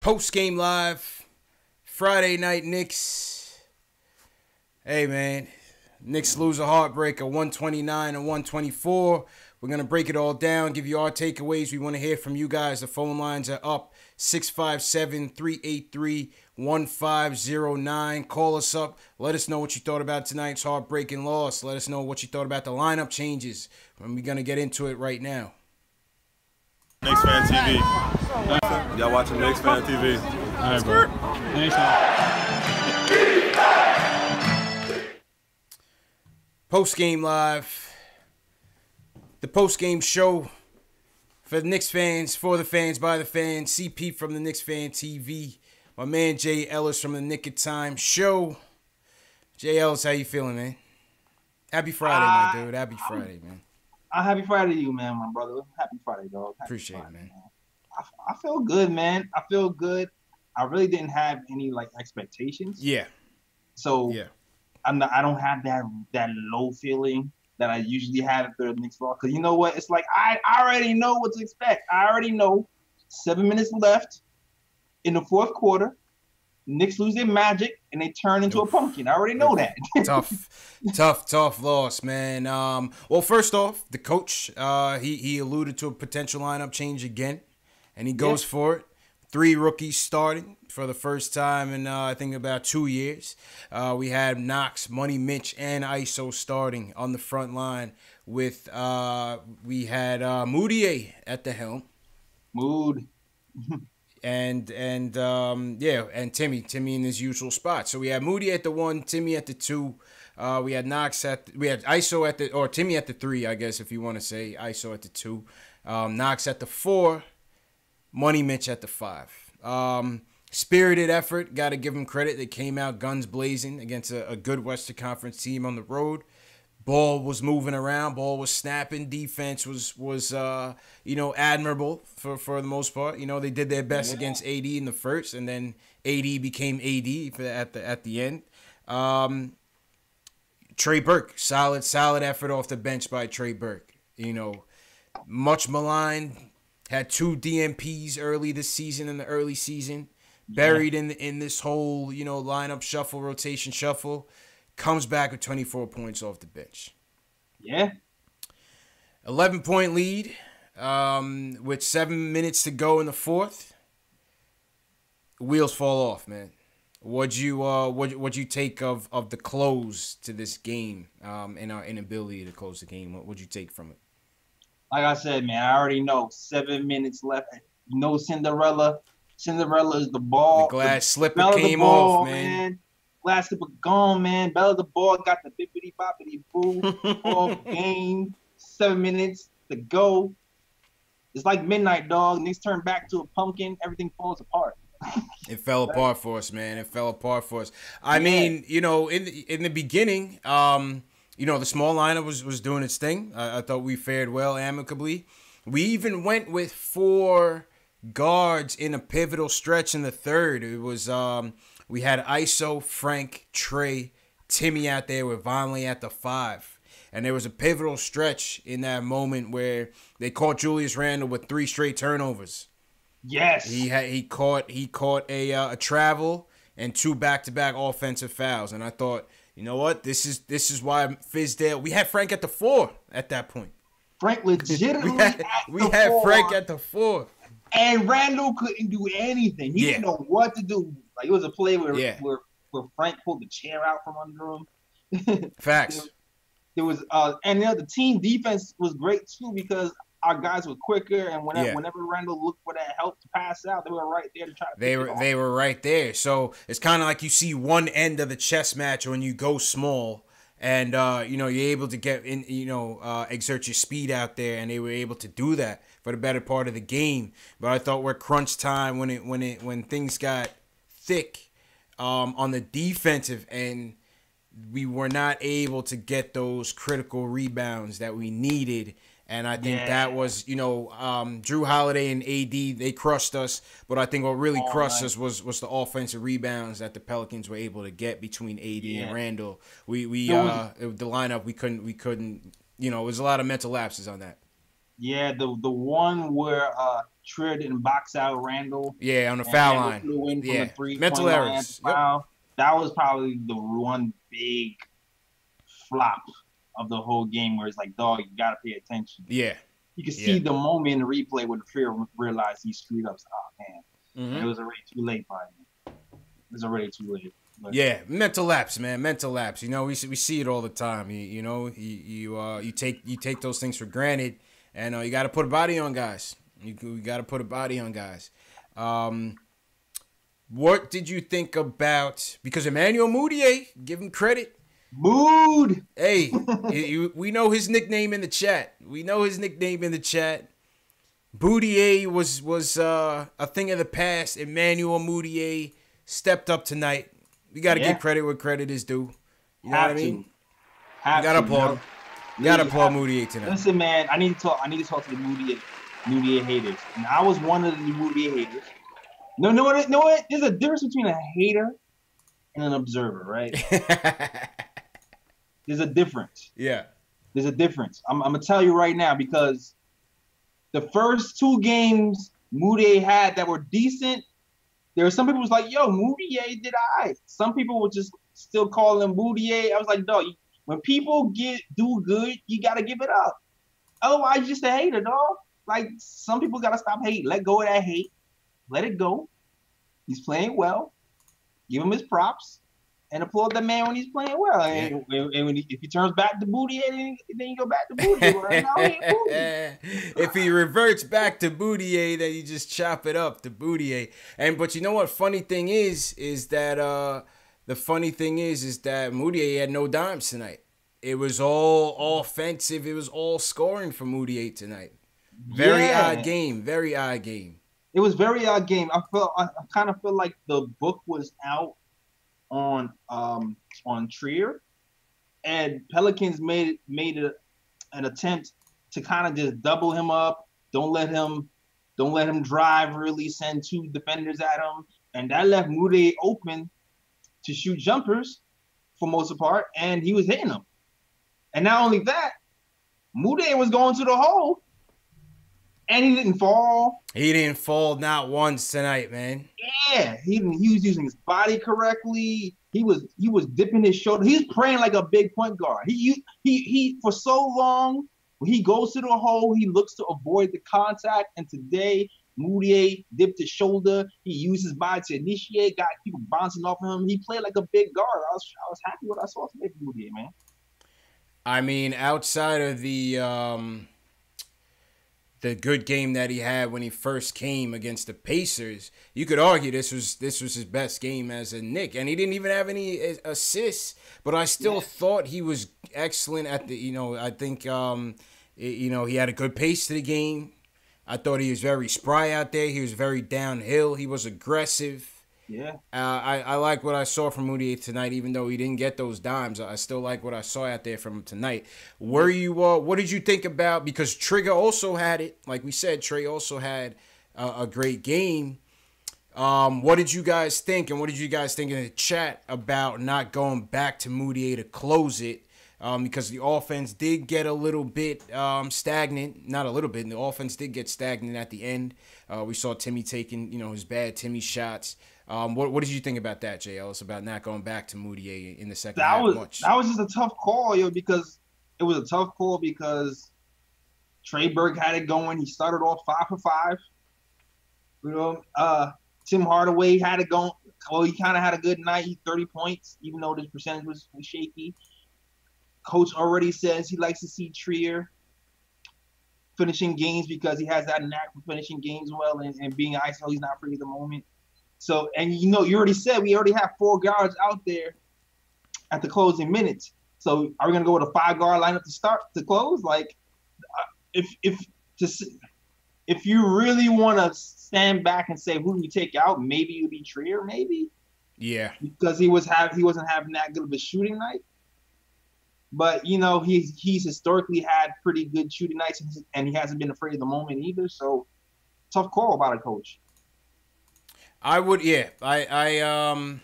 Post game live, Friday night Knicks. Hey man, Knicks lose a heartbreaker, 129 and 124. We're going to break it all down, give you our takeaways. We want to hear from you guys. The phone lines are up, 657-383-1509. Call us up. Let us know what you thought about tonight's heartbreaking loss. Let us know what you thought about the lineup changes. And we're going to get into it right now. KnicksFanTV. Y'all watching KnicksFanTV. All right, bro. Thanks, man. Post game live. The post game show for the Knicks fans, for the fans, by the fans. CP from the KnicksFanTV. My man Jay Ellis from the Nick of Time show. Jay Ellis, how you feeling, man? Happy Friday, my dude. Happy Friday, man. Happy Friday to you, man, my brother. Happy Friday, dog. Appreciate Friday, it, man. I feel good, man. I feel good. I really didn't have any expectations. Yeah. So yeah, I don't have that low feeling that I usually have after the Knicks loss. Because you know what? It's like I already know what to expect. I already know 7 minutes left in the fourth quarter. Knicks lose their magic and they turn into a pumpkin. I already know that. tough loss, man. Well, first off, the coach, he alluded to a potential lineup change again, and he goes for it. 3 rookies starting for the first time in I think about 2 years. We had Knox, Money Mitch, and ISO starting on the front line with we had Moutier at the helm. Mood. And Timmy in his usual spot. So we had Moody at the 1, Timmy at the 2. We had ISO at the, or Timmy at the 3, I guess if you want to say ISO at the 2. Knox at the 4, Money Mitch at the 5. Spirited effort, got to give them credit. They came out guns blazing against a good Western Conference team on the road. Ball was moving around. Ball was snapping. Defense was admirable for the most part. You know, they did their best against AD in the first, and then AD became AD at the end. Trey Burke, solid effort off the bench by Trey Burke. You know, much maligned. Had 2 DMPs early this season in the early season. Buried in this whole lineup shuffle, rotation shuffle. Comes back with 24 points off the bench. Yeah. 11-point lead with 7 minutes to go in the fourth. Wheels fall off, man. What'd you take of the close to this game and our inability to close the game? What'd you take from it? Like I said, man, I already know 7 minutes left. No Cinderella. Cinderella is the ball. The glass slipper came off, man. Glass slipper gone, man. Bella the ball got the bippity boppity boo. Off game. 7 minutes to go. It's like midnight, dog. Knicks turn back to a pumpkin. Everything falls apart. It fell apart for us, man. It fell apart for us. I mean, in the beginning, the small lineup was doing its thing. I thought we fared well amicably. We even went with 4 guards in a pivotal stretch in the third. It was we had ISO, Frank, Trey, Timmy out there with Vonleh at the 5. And there was a pivotal stretch in that moment where they caught Julius Randle with 3 straight turnovers. Yes. He caught a travel and 2 back-to-back offensive fouls. And I thought, you know what? This is why Fizdale. We had Frank at the 4 at that point. Frank legitimately we had Frank at the 4. And Randall couldn't do anything. He didn't know what to do. Like, it was a play where Frank pulled the chair out from under him. Facts. There was and the team defense was great too because our guys were quicker, and whenever Randall looked for that help to pass out, they were right there to try to. They were right there. So it's kind of like you see one end of the chess match when you go small. And you're able to get in, exert your speed out there, and they were able to do that for the better part of the game. But I thought we're crunch time when things got thick on the defensive end, we were not able to get those critical rebounds that we needed. And I think that was, Drew Holiday and AD, they crushed us. But I think what really crushed us was the offensive rebounds that the Pelicans were able to get between AD and Randall. The lineup, we couldn't, it was a lot of mental lapses on that. Yeah, the one where Trier didn't box out Randall. Yeah, on the And foul Randall line. flew in from Yeah, the 3-point mental line at the errors. Yep. foul. That was probably the one big flop of the whole game where it's like, dog, you gotta pay attention. Yeah. You can Yeah. see the moment in the replay when Trier realized he screwed up. Oh man, Mm-hmm. and it was already too late by then. It was already too late. But Yeah, mental lapse, man. Mental lapse. You know, we see it all the time. You take those things for granted, and you got to put a body on guys. You got to put a body on guys. What did you think about? Because Emmanuel Mudiay, give him credit. Mood. Hey, we know his nickname in the chat. Mudiay was a thing of the past. Emmanuel Mudiay stepped up tonight. We got to give credit where credit is due. You know what I mean? You got to applaud him. You got to applaud Mudiay tonight. Listen, man, I need to talk to the Mudiay haters. And I was one of the Mudiay haters. No, what? There's a difference between a hater and an observer, right? There's a difference. Yeah. There's a difference. I'm going to tell you right now because the first 2 games Mudiay had that were decent, there were some people was like, yo, Mudiay did I. Some people would just still call him Mudiay. I was like, dog, when people do good, you got to give it up. Otherwise, you're just a hater, dog. Like, some people got to stop hating. Let go of that hate. Let it go. He's playing well. Give him his props. And applaud the man when he's playing well. And, if he turns back to Mudiay, then you go back to Mudiay. Right now, he ain't Mudiay. If he reverts back to Mudiay, then you just chop it up to Mudiay. But you know what? Funny thing is that Mudiay had no dimes tonight. It was all offensive. It was all scoring for Mudiay tonight. Very odd game. Very odd game. It was very odd game. I kind of feel like the book was out on Trier, and Pelicans made an attempt to kind of just double him up. Don't let him drive. Really send 2 defenders at him, and that left Mudiay open to shoot jumpers for most of the part, and he was hitting them. And not only that, Mudiay was going to the hole. And he didn't fall. He didn't fall not once tonight, man. Yeah, he was using his body correctly. He was dipping his shoulder. He's playing like a big point guard. He for so long, when he goes to the hole, he looks to avoid the contact. And today, Mudiay dipped his shoulder. He used his body to initiate, got people bouncing off of him. He played like a big guard. I was happy with what I saw today from Mudiay, man. I mean, outside of the good game that he had when he first came against the Pacers, you could argue this was his best game as a Knick, and he didn't even have any assists. But I still thought he was excellent at the. I think he had a good pace to the game. I thought he was very spry out there. He was very downhill. He was aggressive. Yeah. I like what I saw from Mudiay tonight, even though he didn't get those dimes. I still like what I saw out there from him tonight. What did you think about, because Trigger also had it, like we said, Trey also had a great game. What did you guys think, and what did you guys think in the chat about not going back to Mudiay to close it? Because the offense did get a little bit stagnant. Not a little bit. The offense did get stagnant at the end. We saw Timmy taking, his bad Timmy shots. What did you think about that, Jay Ellis, about not going back to Mudiay in the second half much? That was just a tough call, because it was a tough call because Trey Burke had it going. He started off 5 for 5. Tim Hardaway had it going. Well, he kind of had a good night. He 30 points, even though his percentage was shaky. Coach already says he likes to see Trier finishing games because he has that knack for finishing games well and being ISO. He's not afraid of the moment. So, and you already said we already have 4 guards out there at the closing minutes. So, are we gonna go with a 5-guard lineup to close? Like, if you really want to stand back and say who do we take out, maybe it would be Trier, maybe. Yeah. Because he wasn't having that good of a shooting night. But he's historically had pretty good shooting nights, and he hasn't been afraid of the moment either. So, tough call about it, Coach. I would, yeah. I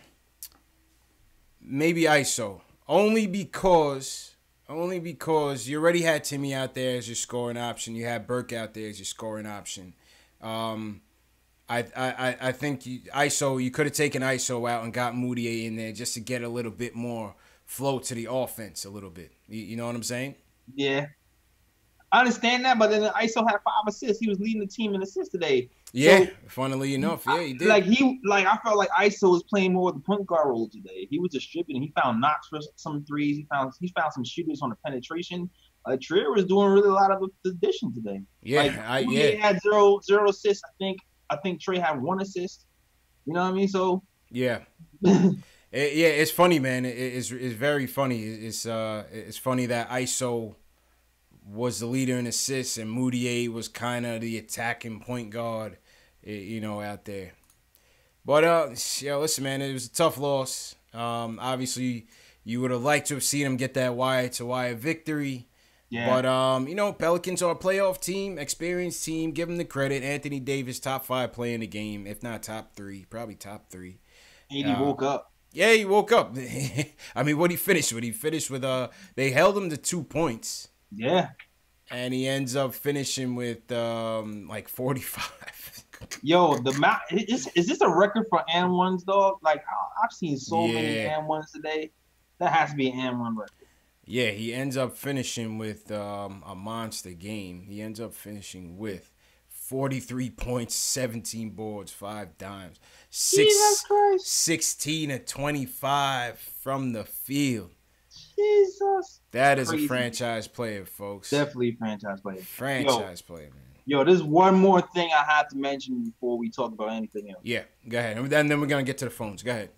maybe ISO. Only because Only because you already had Timmy out there as your scoring option. You had Burke out there as your scoring option. I think you could have taken ISO out and got Moutier in there just to get a little bit more flow to the offense a little bit. You know what I'm saying? Yeah. I understand that, but then ISO had 5 assists. He was leading the team in assists today. Yeah, so, funnily enough, yeah, he did. I felt like ISO was playing more of the point guard role today. He was distributing. He found Knox for some threes. He found some shooters on the penetration. Trier was doing really a lot of the addition today. Yeah, He had zero assists. I think Trey had 1 assist. You know what I mean? So yeah. It's funny, man. It's very funny. It's funny that ISO was the leader in assists and Moutier was kind of the attacking point guard, out there. But listen, man, it was a tough loss. Obviously, you would have liked to have seen him get that wire-to-wire victory. Yeah. But Pelicans are a playoff team, experienced team. Give them the credit. Anthony Davis, top 5 player in the game, if not top 3, probably top 3. And he woke up. Yeah, he woke up. I mean, what he finished with? He finished with they held him to 2 points. Yeah. And he ends up finishing with 45. Yo, is this a record for and ones, dog? Like I've seen so many and ones today. That has to be an and one record. Yeah, he ends up finishing with a monster game. He ends up finishing with 43 points, 17 boards, 5 dimes, 16 to 25 from the field. Jesus. That is a franchise player, folks. Definitely a franchise player. Franchise player, man. Yo, there's one more thing I have to mention before we talk about anything else. Yeah, go ahead. And then we're going to get to the phones. Go ahead.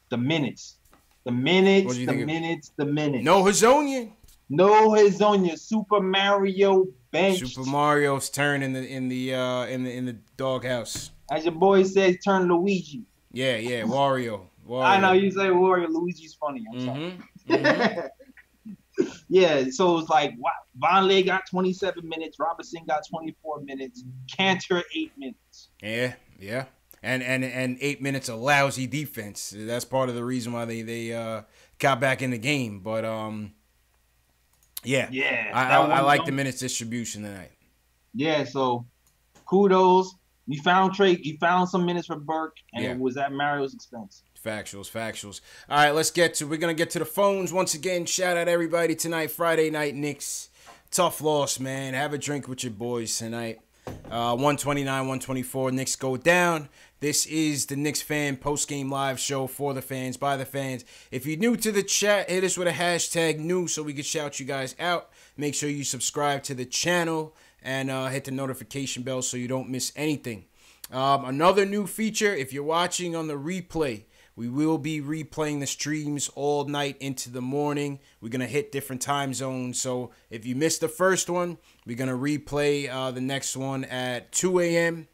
The minutes. The minutes. No Hazonia. No Hazonia. Super Mario bench. Super Mario's turn in the doghouse. As your boy says, turn Luigi. Yeah, Wario. I know you say Wario. Luigi's funny. I'm sorry. Mm-hmm. Yeah, so it was like Vonleh got 27 minutes, Robinson got 24 minutes, Cantor 8 minutes. Yeah. And 8 minutes of lousy defense. That's part of the reason why they got back in the game. But I like the minutes distribution tonight. Yeah, so kudos. You found Trey. You found some minutes for Burke, and it was at Mario's expense. Factuals. All right, we're going to get to the phones. Once again, shout out everybody tonight, Friday night Knicks. Tough loss, man. Have a drink with your boys tonight. 129-124, Knicks go down. This is the Knicks Fan post-game live show for the fans, by the fans. If you're new to the chat, hit us with a hashtag new so we can shout you guys out. Make sure you subscribe to the channel and hit the notification bell so you don't miss anything. Another new feature, if you're watching on the replay, we will be replaying the streams all night into the morning. We're going to hit different time zones. So if you missed the first one, we're going to replay the next one at 2 a.m.,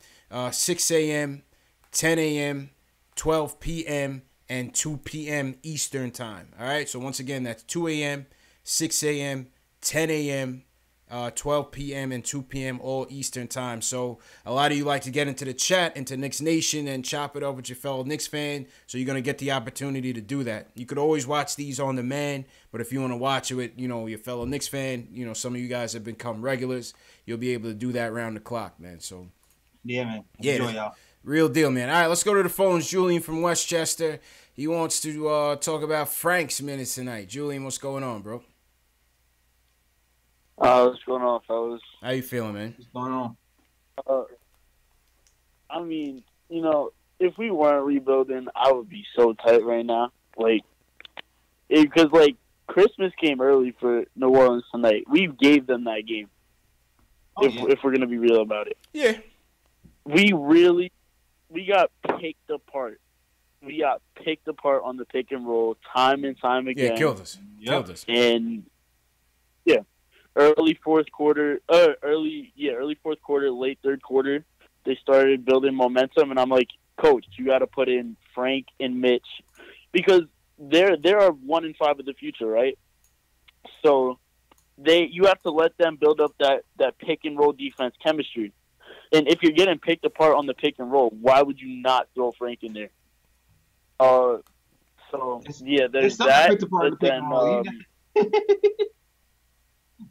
6 a.m., 10 a.m., 12 p.m., and 2 p.m. Eastern time. All right, so once again, that's 2 a.m., 6 a.m., 10 a.m., 12 p.m. and 2 p.m. all Eastern time. So a lot of you like to get into the chat, into Knicks Nation, and chop it up with your fellow Knicks fan. So you're going to get the opportunity to do that. You could always watch these on demand, but if you want to watch it with, your fellow Knicks fan, some of you guys have become regulars, you'll be able to do that round the clock, man. So yeah, man. Enjoy, y'all. Real deal, man. All right, let's go to the phones. Julian from Westchester. He wants to talk about Frank's minutes tonight. Julian, what's going on, bro? What's going on, fellas? How you feeling, man? What's going on? I mean, if we weren't rebuilding, I would be so tight right now. Because Christmas came early for New Orleans tonight. We gave them that game. If we're gonna be real about it. Yeah. We got picked apart. We got picked apart on the pick and roll time and time again. Yeah, killed us. And yeah. Early fourth quarter, late third quarter, they started building momentum, and I'm like, Coach, you got to put in Frank and Mitch because they're 1 in 5 of the future, right? So you have to let them build up that pick and roll defense chemistry. And if you're getting picked apart on the pick and roll, why would you not throw Frank in there? There's that. Picked apart on the pick and roll.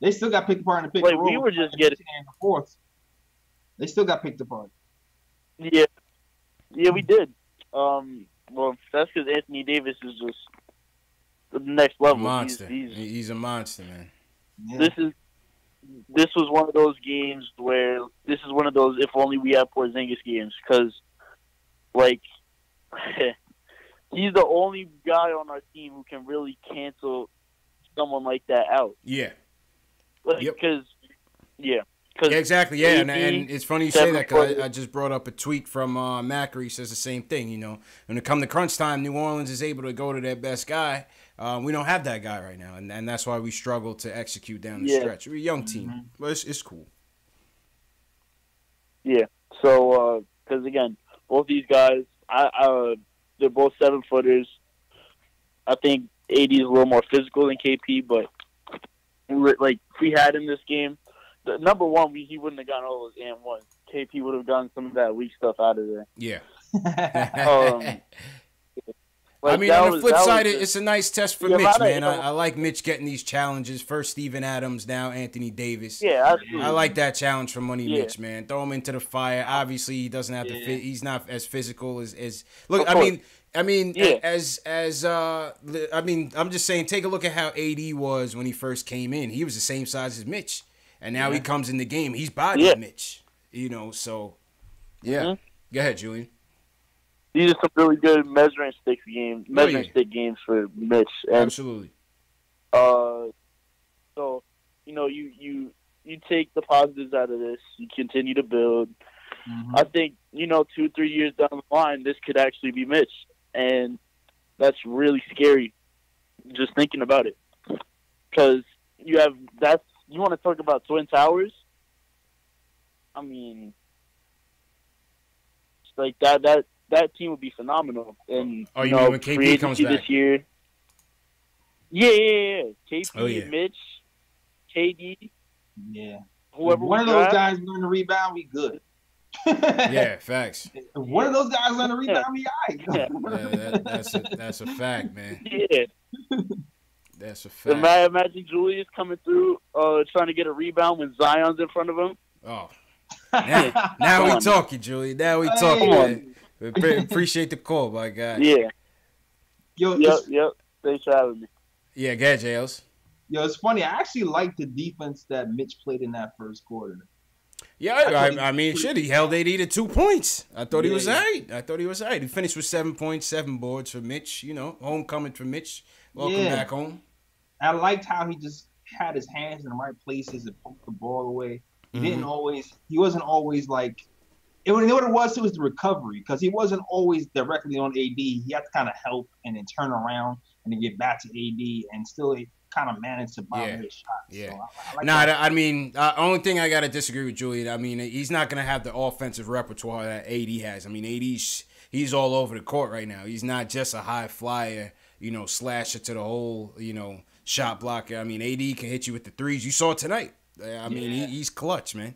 They still got picked apart in the pick Like, and roll. we were just getting in the fourth. They still got picked apart. Yeah, we did. Well, that's because Anthony Davis is just the next level. Monster. He's a monster, man. Yeah. This was one of those games where this is one of those if only we had Porzingis games, because like he's the only guy on our team who can really cancel someone like that out. Yeah. Like, Yep. Because Yeah, exactly. Yeah, and it's funny you say that, because I just brought up a tweet from Macri. He says the same thing. You know, when it comes to crunch time, New Orleans is able to go to their best guy. We don't have that guy right now, and that's why we struggle to execute down the stretch. We're a young team, but it's cool. Yeah. So, because again, both these guys, they're both 7-footers. I think AD is a little more physical than KP, but like if we had in this game, number one, he wouldn't have gotten all those and one. KP would have gotten some of that weak stuff out of there. Yeah. Like, I mean, on the flip side, it's a nice test for Mitch, man. I like Mitch getting these challenges. First Steven Adams, now Anthony Davis. Yeah, absolutely. I like that challenge from Money Mitch, man. Throw him into the fire. Obviously, he doesn't have to fit. He's not as physical as look. I'm just saying, take a look at how AD was when he first came in. He was the same size as Mitch, and now he comes in the game. He's bodying Mitch, you know. So, yeah. Go ahead, Julian. These are some really good measuring stick games for Mitch. And, absolutely. So you take the positives out of this. You continue to build. I think 2-3 years down the line, this could actually be Mitch, and that's really scary. Just thinking about it, because you want to talk about Twin Towers. I mean, like that team would be phenomenal. And you mean when KP comes back this year? Yeah. KP, Mitch, KD. Yeah. Whoever. One of those guys learn to rebound, we good. Yeah, facts. If one of those guys learn to rebound, we all right. That's a fact, man. Yeah. That's a fact. Imagine Julius coming through, trying to get a rebound when Zion's in front of him. Oh. Now we talking, Julian. Now we talking, man. Appreciate the call, my guy. Yeah. Yo, yep. Thanks for having me. Yeah, go ahead, JLs. Yo, it's funny. I actually liked the defense that Mitch played in that first quarter. Yeah, I mean, shit, he held AD to 2 points. I thought he was all right. He finished with 7 points, 7 boards for Mitch. You know, homecoming for Mitch. Welcome back home. I liked how he just had his hands in the right places and poked the ball away. He wasn't always like, you know what it was? It was the recovery, because he wasn't always directly on AD. He had to kind of help and then turn around and then get back to AD and still kind of manage to bomb his shot. Yeah. So I mean, only thing I got to disagree with Julian, I mean, he's not going to have the offensive repertoire that AD has. I mean, he's all over the court right now. He's not just a high flyer, slasher to the hole, shot blocker. I mean, AD can hit you with the threes. You saw it tonight. I mean, he's clutch, man.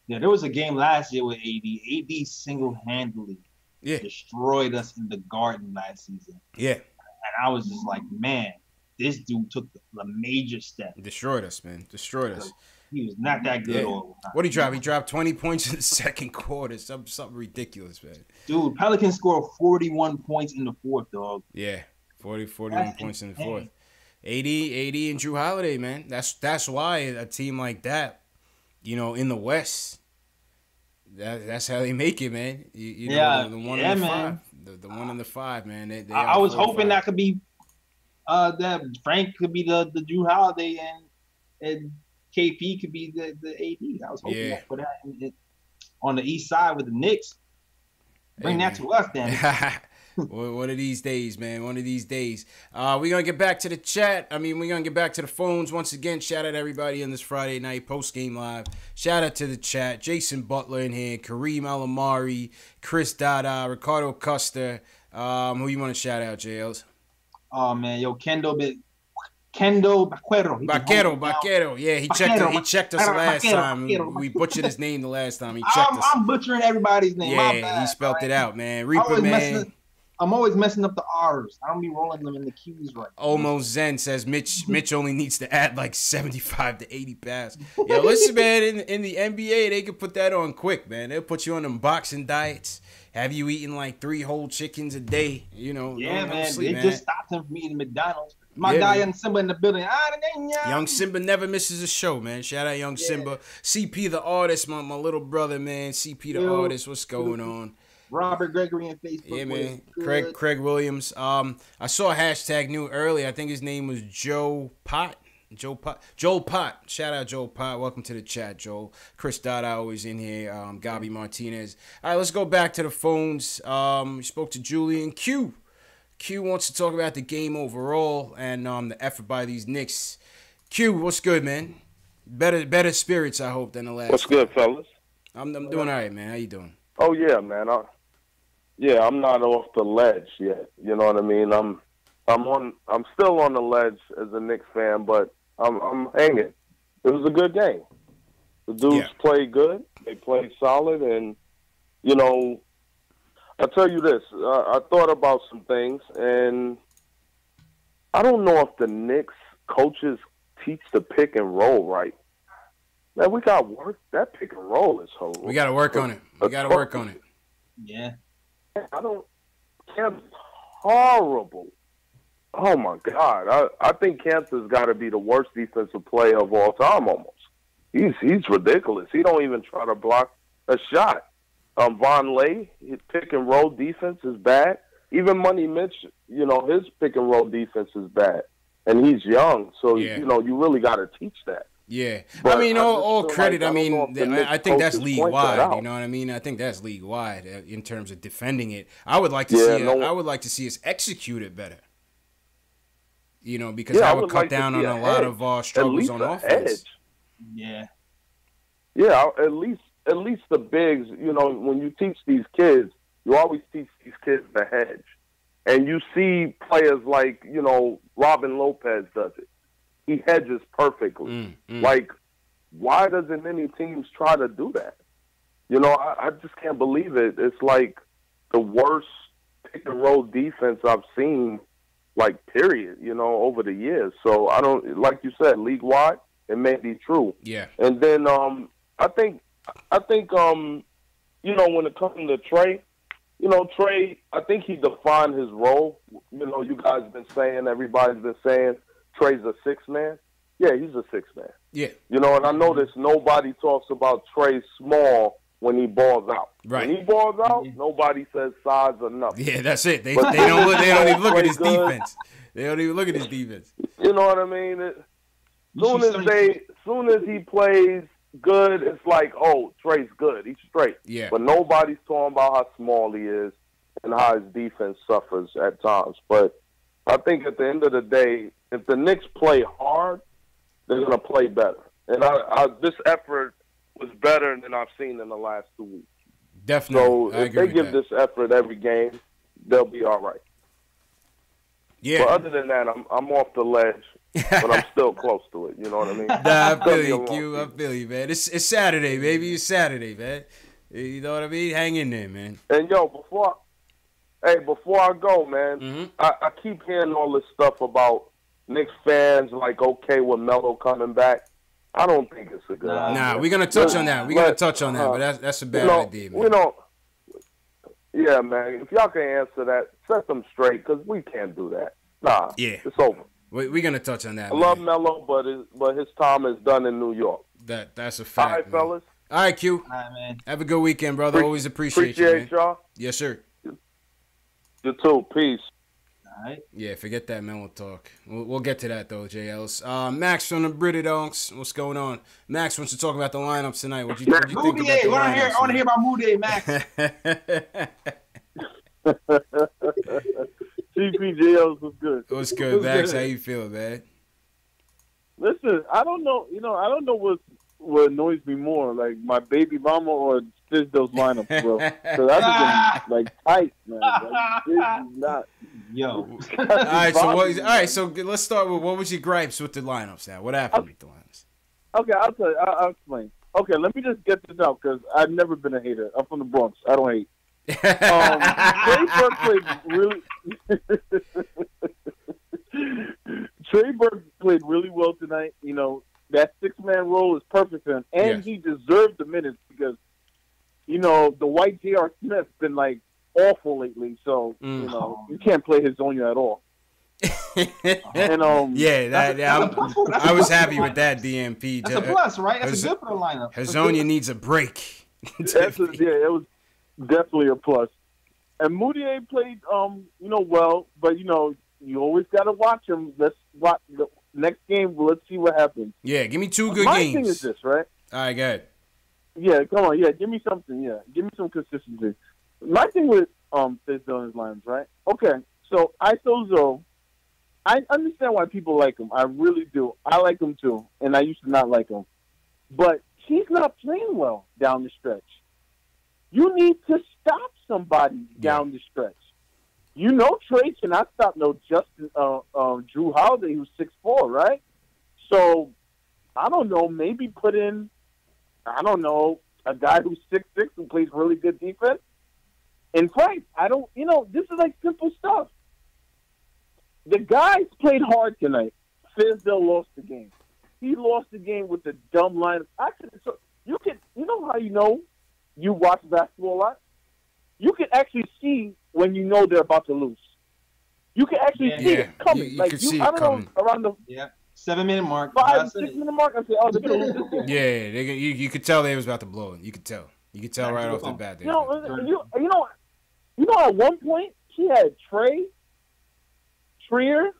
Yeah, there was a game last year with AD. AD single-handedly destroyed us in the Garden last season. Yeah. And I was just like, man, this dude took a major step. Destroyed us, man. Destroyed us. He was not that good all the time. What did he drop? He dropped 20 points in the second quarter. Something ridiculous, man. Dude, Pelicans scored 41 points in the fourth, dog. Yeah, 41 points in the fourth. 80 and Drew Holiday, man. That's why a team like that, in the West, that's how they make it, man. The 1 and the 5. The 1 and the 5, man. I was hoping that could be that Frank could be the Drew Holiday and KP could be the AD. I was hoping for that on the East Side with the Knicks. Bring that to us, then. One of these days, man. One of these days. We're going to get back to the chat. I mean, we're going to get back to the phones. Once again, shout out to everybody on this Friday night post-game live. Shout out to the chat. Jason Butler in here. Kareem Alamari. Chris Dada. Ricardo Custer. Who you want to shout out, JLs? Oh, man. Yo, Kendo Vaquero. Vaquero. Yeah, he checked us last time. We butchered his name the last time. He checked us. I'm butchering everybody's name. Yeah, he spelled it out, man. Reaper, man. I'm always messing up the R's. I don't be rolling them in the Q's right. Almost Zen says Mitch only needs to add like 75 to 80 pounds. Yo, listen, man, in the NBA, they can put that on quick, man. They'll put you on them boxing diets, have you eating like 3 whole chickens a day, you know. Yeah, man. Sleep, They man. just stopped him from eating McDonald's. My guy Young Simba in the building. Young Simba never misses a show, man. Shout out Young Simba. CP the artist, my little brother, man. CP the artist, what's going on? Robert Gregory on Facebook. Yeah, man. Craig Williams. I saw a hashtag new earlier. I think his name was Joel Pot. Joel Pot. Shout out Joel Pot. Welcome to the chat, Joel. Chris Dada always in here. Gabi Martinez. All right, let's go back to the phones. We spoke to Julian Q. Q wants to talk about the game overall and the effort by these Knicks. Q, what's good, man? Better spirits, I hope, than the last. What's good, fellas? I'm doing all right, man. How you doing? Oh yeah, man. I'm not off the ledge yet. You know what I mean? I'm still on the ledge as a Knicks fan, but I'm hanging. It was a good game. The dudes played good. They played solid, and you know, I'll tell you this. I thought about some things, and I don't know if the Knicks coaches teach the pick and roll right. Man, we got work. That pick and roll is horrible. We got to work on it. We got to work on it. Yeah. Camp's horrible. Oh, my God. I think Kansas got to be the worst defensive player of all time almost. He's ridiculous. He don't even try to block a shot. Von Lay, his pick and roll defense is bad. Even Money Mitch, you know, his pick and roll defense is bad. And he's young, so, you know, you really got to teach that. Yeah. But I mean, all credit. like, I mean, I think that's league-wide. You know what I mean? I think that's league-wide in terms of defending it. I would like to see I would like to see us execute it better. You know, because that would cut down on a lot of struggles on offense. Yeah. Yeah, at least the bigs, you know, when you teach these kids, you always teach these kids the hedge. And you see players like, you know, Robin Lopez does it. He hedges perfectly. Like, why doesn't any teams try to do that? You know, I just can't believe it. It's like the worst pick-and-roll defense I've seen, like, period, you know, over the years. So, I don't, like you said, league-wide, it may be true. Yeah. And then I think you know, when it comes to Trey, you know, Trey, I think he defined his role. You know, you guys been saying, everybody's been saying, Trey's a sixth man. Yeah, he's a sixth man. Yeah. You know, and I notice nobody talks about Trey small when he balls out. Right. When he balls out, nobody says size or nothing. Yeah, that's it. They don't even look at his defense. They don't even look at his defense. You know what I mean? Soon as he plays good, it's like, oh, Trey's good. He's straight. Yeah. But nobody's talking about how small he is and how his defense suffers at times. But I think at the end of the day, if the Knicks play hard, they're going to play better. And this effort was better than I've seen in the last 2 weeks. Definitely. So if they give this effort every game, they'll be all right. Yeah. But other than that, I'm off the ledge, but I'm still close to it. You know what I mean? Nah, I feel you, Q. I feel you, man. It's Saturday, baby. It's Saturday, man. You know what I mean? Hang in there, man. And, yo, before I go, man, I keep hearing all this stuff about Knicks fans, like, okay with Melo coming back. I don't think it's a good idea. Nah, we're going to touch on that. We're going to touch on that, but that's a bad idea, man. We don't. Yeah, man. If y'all can answer that, set them straight, because we can't do that. Nah, it's over. We're going to touch on that, I love Melo, but his time is done in New York. That's a fact, all right, fellas. All right, Q. All right, man. Have a good weekend, brother. Always appreciate you, man. Y'all. Yes, sir. You too. Peace. All right. Yeah, forget that Melo talk. We'll get to that, though, JLs. Max from the Britidonks. What's going on? Max wants to talk about the lineups tonight. What'd you think about the lineups? I want to hear about Moody, Max. CPJLs was good. What's good, Max? How you feeling, man? Listen, I don't know. You know, I don't know what annoys me more, like my baby mama or Fisdale's lineup, bro. Because I just been like tight, man. Like, this is not. Yo. All right, so let's start with what was your gripes with the lineups now? What happened with the lineups? Okay, I'll tell you. I'll explain. Okay, let me just get this out because I've never been a hater. I'm from the Bronx. I don't hate. Trey Burke played really. Trey Burke played really well tonight. You know, that 6-man role is perfect for him, and he deserved the minutes because, you know, the white J.R. Smith's been like awful lately. So you know, you can't play Hazonia at all. And I was happy with that DMP. That's a plus, right? That's a good for the lineup. Hazonia needs a break. It was definitely a plus. And Moutier played, you know, well, but you know, you always got to watch him. Let's watch the next game. Let's see what happins. Yeah, give me 2 good My games. thing is this, right? All right, go ahead. Yeah, come on. Yeah, give me something. Yeah, give me some consistency. My thing with Fizdale's lines, right? Okay, so ISO, I understand why people like him. I really do. I like him too, and I used to not like him. But he's not playing well down the stretch. You need to stop somebody down the stretch. You know Trey cannot stop no Justin Drew Holiday, who's 6'4", right? So, I don't know, maybe put in, I don't know, a guy who's 6'6", who plays really good defense. And Frank, this is like simple stuff. The guys played hard tonight. Fizdale lost the game. He lost the game with the dumb line. Actually, so you know how you know you watch basketball a lot? You can actually see when you know they're about to lose. You can actually see it coming. You can see it coming. Around the 7-minute mark, 5-6-minute mark. I say, oh, they're going to lose this game. Yeah, you could tell they was about to blow it. You could tell. You could tell right off the bat. You know, at one point he had Trey, Trier,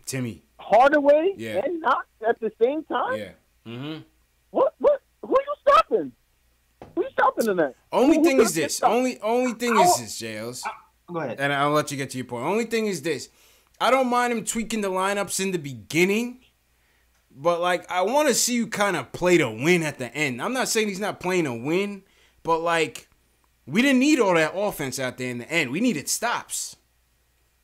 Timmy, Hardaway, and Knox at the same time. Yeah. Mm-hmm. What? Who are you stopping? Who are you stopping in that? Only thing is this, JLs. Go ahead. And I'll let you get to your point. Only thing is this. I don't mind him tweaking the lineups in the beginning, but, like, I want to see you kind of play to win at the end. I'm not saying he's not playing to win, but, like, we didn't need all that offense out there in the end. We needed stops.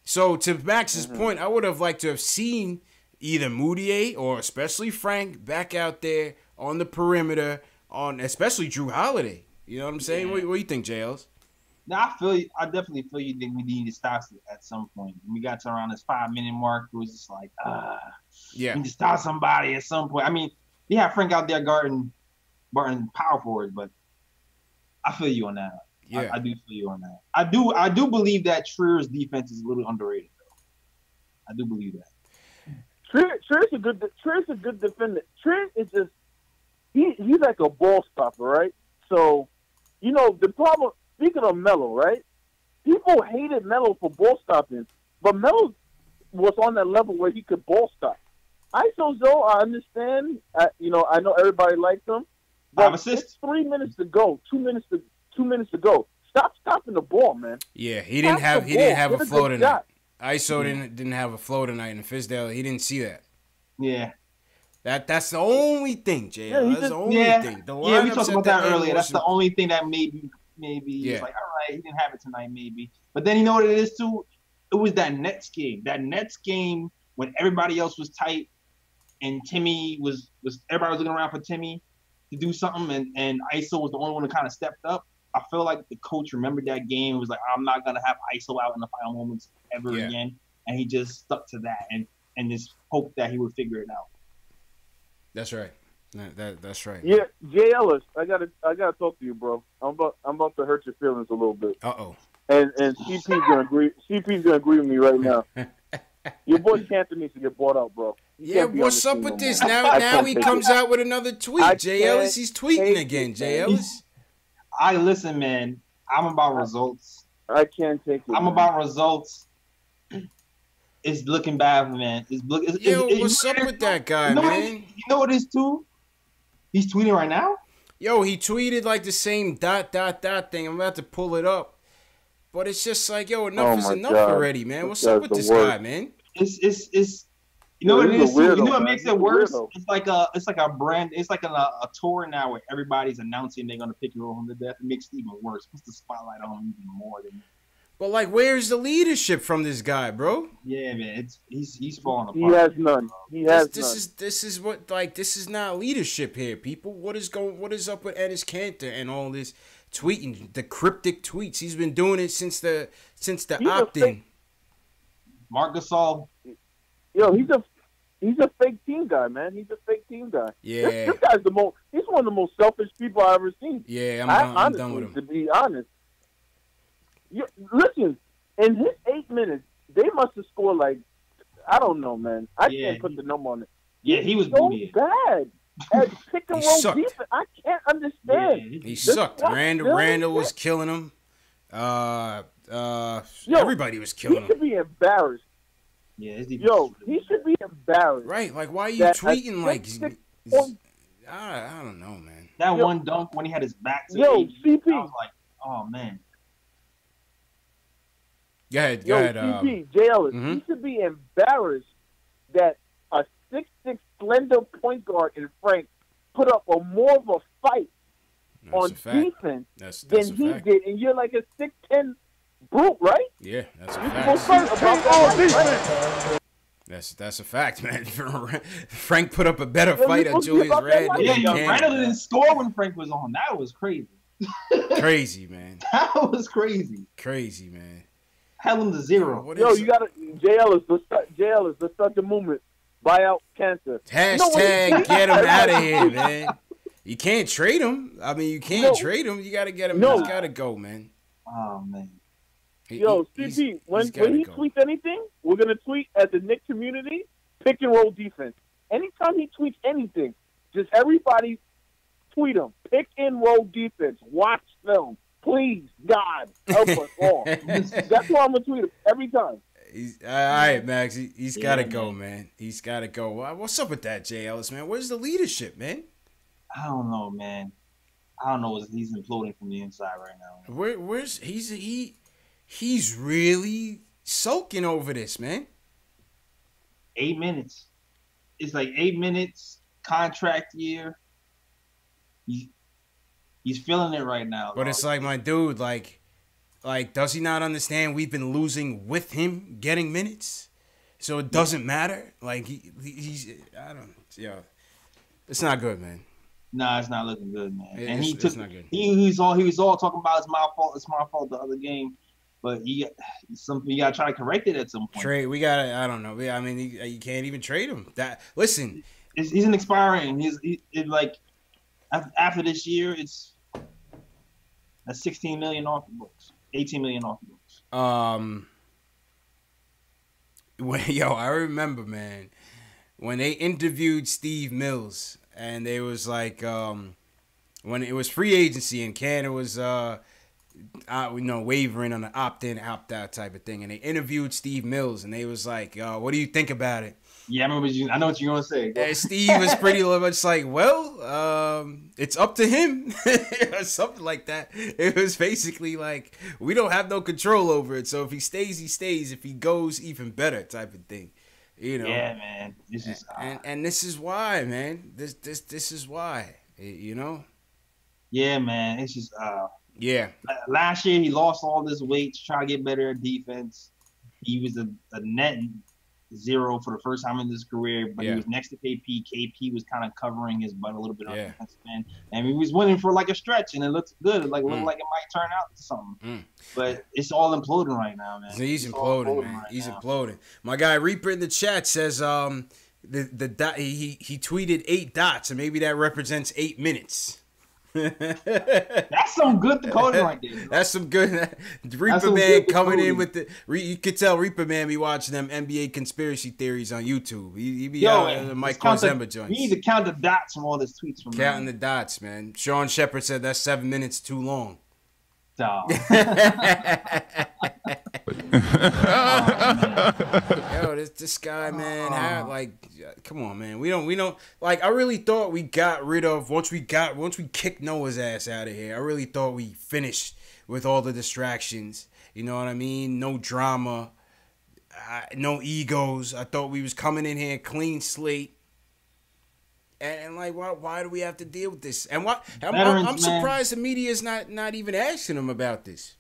So, to Max's point, I would have liked to have seen either Moutier or especially Frank back out there on the perimeter, on especially Drew Holiday. You know what I'm saying? What do you think, JLs? No, I feel you. I definitely feel you think we needed stops at some point. When we got to around this 5-minute mark, it was just like, we need to stop somebody at some point. I mean, we had Frank out there guarding power forwards, but I feel you on that. Yeah. I do feel you on that. I do believe that Trier's defense is a little underrated, though. I do believe that. Trier's a good defender. Trier is just he's like a ball stopper, right? So, you know, the problem. Speaking of Melo, right? People hated Melo for ball stopping, but Melo was on that level where he could ball stop. ISO, though, I understand. I know everybody likes him, but it's 3 minutes to go, 2 minutes to go. Stop stopping the ball, man. Yeah, he didn't have a flow tonight. ISO didn't have a flow tonight, and Fizdale, he didn't see that. Yeah. That's the only thing, Jay. That's the only thing. We talked about that earlier. That's the only thing that maybe it's like, all right, he didn't have it tonight, maybe. But then you know what it is too? It was that Nets game. That Nets game when everybody else was tight and Timmy was everybody was looking around for Timmy to do something, and ISO was the only one who kind of stepped up. I feel like the coach remembered that game. It was like, I'm not gonna have ISO out in the final moments ever again, and he just stuck to that and just hoped that he would figure it out. That's right. That's right. Yeah, Jay Ellis, I gotta talk to you, bro. I'm about to hurt your feelings a little bit. And CP's gonna agree. CP's gonna agree with me right now. Your boy Cantor needs to get bought out, bro. What's up with this? Now he comes out with another tweet. Jay Ellis, he's tweeting again. Jay Ellis. Listen, man. I'm about results. I can't take it. I'm about results. It's looking bad, man. What's up with that guy, man? You know what it is too? He's tweeting right now? Yo, he tweeted like the same ... thing. I'm about to pull it up. But it's just like, yo, enough is enough already, man. What's up with this guy, man? It's you know what it is too? You know what makes it worse? It's like a brand, it's like a tour now where everybody's announcing they're gonna pick you on the death. It makes it even worse. Puts the spotlight on him even more than. But like, where's the leadership from this guy, bro? Yeah, man, he's falling apart. He has none. This is not leadership here, people. What is up with Enes Kanter and all this tweeting the cryptic tweets. He's been doing it since the He's opt-in. Marc Gasol. Yo, he's a fake team guy, man. He's a fake team guy. Yeah. This guy's he's one of the most selfish people I've ever seen. Yeah, I'm done with him. To be honest. Listen, in his 8 minutes, they must have scored like, I don't know, man. I can't put the number on it. Yeah, he was so bad. At pick and roll sucked. defense, I can't understand. Yeah, He sucked. Randall was killing him. Everybody was killing him. He should be embarrassed. Yeah, he should be embarrassed. Right, like why are you tweeting like? I don't know, man. That one dunk when he had his back to CP. I was like, oh man. Go ahead. CP, J. Ellis, he should be embarrassed that a 6'6" slender point guard in Frank put up more of a fight on defense than he did, and you're like a 6'10" brute, right? Yeah, that's a fact. That's a fact, man. Frank put up a better fight on Julius Randle. Yeah, Randle didn't score when Frank was on. That was crazy. Crazy, man. That was crazy. Crazy, man. Held him to 0. You gotta J. Ellis, let's start the movement. Buy out cancer. Hashtag get him out of here, man. You can't trade him. I mean, you can't trade him. You got to get him. He's got to go, man. Oh, man. CP, when he tweets anything, we're going to tweet as the Knicks community, pick and roll defense. Anytime he tweets anything, just everybody tweet him. Pick and roll defense. Watch film. Please, God, help us all. That's why I'm going to tweet him every time. All right, Max. He's got to go, man. He's got to go. What's up with that, J. Ellis, man? Where's the leadership, man? I don't know, man. I don't know. He's imploding from the inside right now. Where's he's really sulking over this, man. 8 minutes. It's like 8 minutes, contract year. He's feeling it right now. But it's like, my dude, like, does he not understand we've been losing with him getting minutes? So it doesn't matter? Like, he's, I don't, it's not good, man. Nah, it's not looking good, man. It's not good. He was all talking about it's my fault the other game. But you gotta try to correct it at some point. Trade, we gotta. I don't know. I mean, you can't even trade him. Listen, he's an expiring. He's like after this year, that's $16 million off the books, $18 million off the books. I remember, man, when they interviewed Steve Mills, and they was like, when it was free agency and Canada was wavering on the opt-in, opt-out type of thing. And they interviewed Steve Mills, and they was like, what do you think about it? Yeah, I know what you're going to say. And Steve was pretty much like, well, it's up to him. Or something like that. It was basically like, we don't have no control over it. So if he stays, he stays. If he goes, even better type of thing. You know? Yeah, man. This is, and this is why, man. This is why, you know? Yeah, man. It's just... Yeah. Last year, he lost all this weight to try to get better at defense. He was a net 0 for the first time in his career, but he was next to KP. KP was kind of covering his butt a little bit on the defensive end. And he was winning for like a stretch, and it looked good. It looked like it might turn out to something. But it's all imploding right now, man. He's imploding, man. He's imploding. My guy Reaper in the chat says the dot, he tweeted 8 dots, and maybe that represents 8 minutes. That's some good coding right there. That's some good. Reaper Man coming in with the. You could tell Reaper Man be watching them NBA conspiracy theories on YouTube. He be out Mike Kozemba joints. We need to count the dots from all this tweets from counting the dots, man. Sean Shepard said that's 7 minutes too long. Oh, Yo, this guy, man, come on, man. We don't like. I really thought we got rid of once we kicked Noah's ass out of here. I really thought we finished with all the distractions. You know what I mean? No drama, no egos. I thought we was coming in here clean slate. And like, why do we have to deal with this? And I'm surprised the media is not even asking them about this.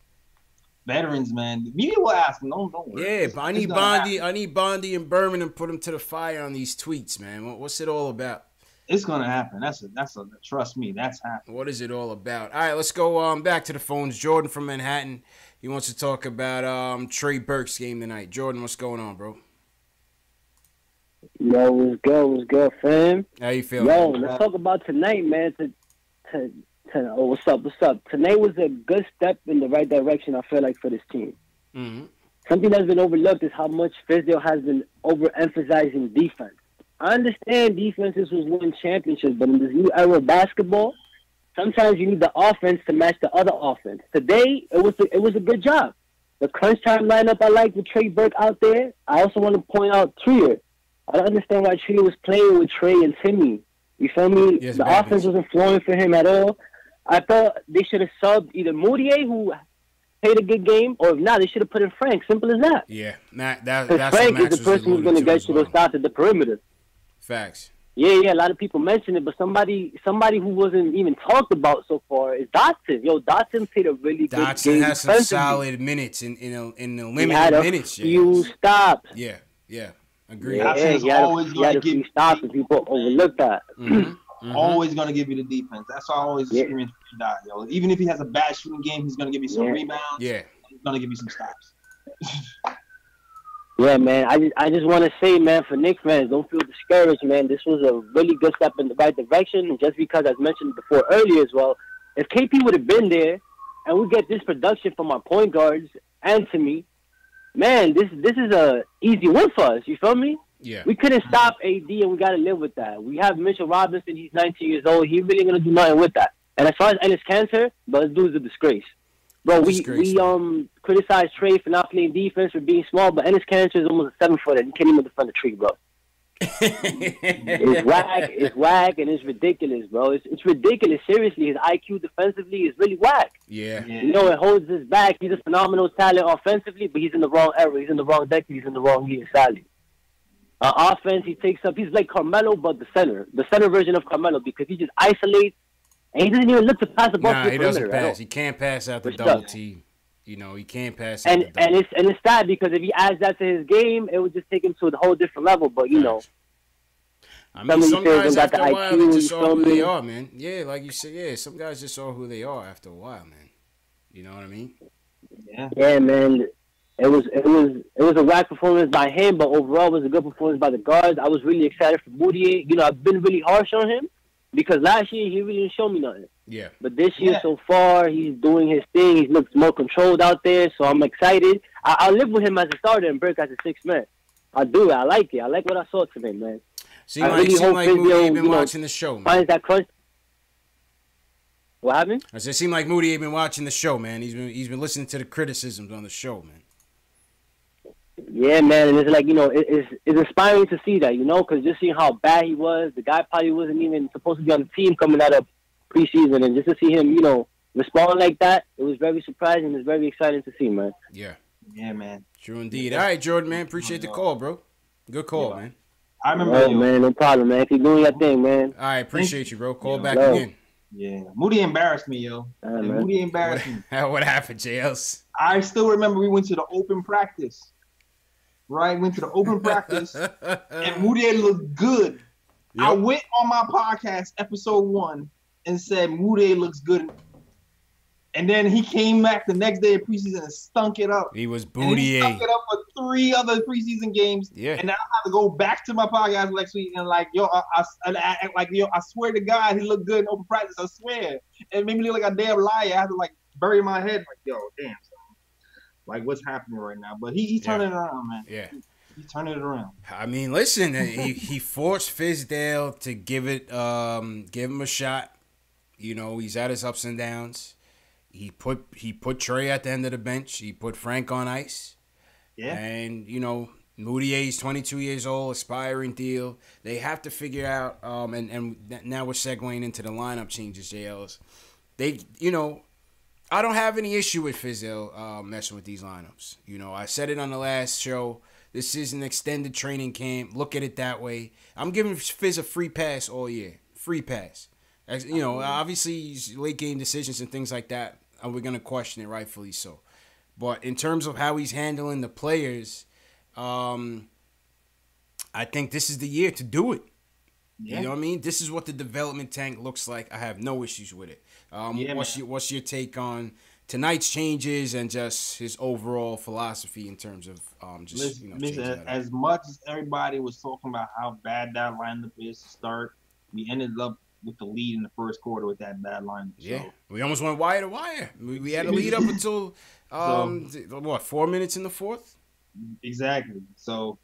Veterans, man. The media will ask them. Don't worry. Yeah, but I need Bondi and Berman and put them to the fire on these tweets, man. What's it all about? It's gonna happen. That's a trust me, that's happening. What is it all about? All right, let's go back to the phones. Jordan from Manhattan. He wants to talk about Trey Burke's game tonight. Jordan, what's going on, bro? Yo, what's good, fam? How you feeling? Yo, let's talk about tonight, man. What's up? Tonight was a good step in the right direction, I feel like, for this team. Mm-hmm. Something that's been overlooked is how much Fizdale has been overemphasizing defense. I understand defenses was winning championships, but in this new era of basketball, sometimes you need the offense to match the other offense. Today, it was a good job. The Crunchtime lineup I like with Trey Burke out there. I also want to point out Trier. I don't understand why Trier was playing with Trey and Timmy. You feel me? Yes, the offense wasn't flowing for him at all. I thought they should have subbed either Moutier, who played a good game, or if not, they should have put in Frank. Simple as that. Yeah, that's Frank is the person who's going to get you those stops at the perimeter. Facts. Yeah, a lot of people mention it, but somebody who wasn't even talked about so far is Dotson. Yo, Dotson played a really good game. Dotson has some solid minutes in the limited minutes. Few stops. Yeah, agree. Yeah, he had a few stops, and people overlooked that. Mm-hmm. Always gonna give you the defense. That's why I always screaming for Dot, yo. Even if he has a bad shooting game, he's gonna give you some rebounds. Yeah, he's gonna give you some stops. Yeah, man. I just want to say, man, for Knicks fans, don't feel discouraged, man. This was a really good step in the right direction. And just because, as mentioned before earlier as well, if KP would have been there and we get this production from our point guards and to me, man, this is a easy win for us. You feel me? Yeah. We couldn't stop AD, and we got to live with that. We have Mitchell Robinson. He's 19 years old. He's really going to do nothing with that. And as far as Ennis Cancer, but this dude's a disgrace. Bro, we criticized Trey for not playing defense, for being small, but Ennis Cancer is almost a 7-footer. He can't even defend the tree, bro. It's whack, and it's ridiculous, bro. It's ridiculous. Seriously, his IQ defensively is really whack. Yeah. You know, it holds his back. He's a phenomenal talent offensively, but he's in the wrong era. He's in the wrong decade. He's in the wrong year, sadly. Offense, he takes up. He's like Carmelo, but the center version of Carmelo, because he just isolates, and he doesn't even look to pass the ball. Nah, he doesn't pass. He can't pass out the double team. You know, he can't pass. And it's sad because if he adds that to his game, it would just take him to a whole different level. But you know, I mean, some guys after a while they just are who they are, man. Yeah, like you said, yeah, some guys just are who they are after a while, man. You know what I mean? Yeah, man. It was a whack performance by him, but overall it was a good performance by the guards. I was really excited for Moutier. You know, I've been really harsh on him because last year he really didn't show me nothing. Yeah. But this year so far, he's doing his thing. He looks more controlled out there, so I'm excited. I'll live with him as a starter and Burke as a sixth man. I do. I like it. I like what I saw from him, man. Seems like Moutier been watching the show, man. Finds that crunch. What happened? I said, it seemed like Moutier been watching the show, man. He's been listening to the criticisms on the show, man. Yeah, man, and it's like, you know, it's inspiring to see that, you know, because just seeing how bad he was, the guy probably wasn't even supposed to be on the team coming out of preseason, and just to see him, you know, respond like that, it was very surprising. It's very exciting to see, man. Yeah. Yeah, man. True indeed. All right, Jordan, man, appreciate the call, bro. Good call, man. I remember. Oh, man, no problem, man. Keep doing your thing, man. All right, appreciate you, bro. Call back again. Yeah, Moody embarrassed me, yo. Moody embarrassed me. What happened, JLs? I still remember we went to the open practice. Right, went to the open practice, and Moody looked good. Yep. I went on my podcast, episode 1, and said Moody looks good. And then he came back the next day of preseason and stunk it up. He was booty. He stunk it up for 3 other preseason games. Yeah. And now I have to go back to my podcast next week and like, I swear to God, he looked good in open practice. I swear. It made me look like a damn liar. I had to like bury my head. Like, yo, damn. Like, what's happening right now? But he's turning it around, man. Yeah. He's turning it around. I mean, listen, he forced Fizdale to give him a shot. You know, he's at his ups and downs. He put Trey at the end of the bench. He put Frank on ice. Yeah. And, you know, Moutier's 22 years old, aspiring deal. They have to figure out, and now we're segueing into the lineup changes, JLs. They, you know, I don't have any issue with Fizdale messing with these lineups. You know, I said it on the last show. This is an extended training camp. Look at it that way. I'm giving Fizz a free pass all year. Free pass. As, you know, obviously, late game decisions and things like that, we're going to question it, rightfully so. But in terms of how he's handling the players, I think this is the year to do it. Yeah. You know what I mean? This is what the development tank looks like. I have no issues with it. What's your take on tonight's changes and just his overall philosophy in terms of as much as everybody was talking about how bad that lineup is to start, we ended up with the lead in the first quarter with that bad lineup. Yeah, we almost went wire to wire. We had a lead up until 4 minutes in the fourth. Exactly. So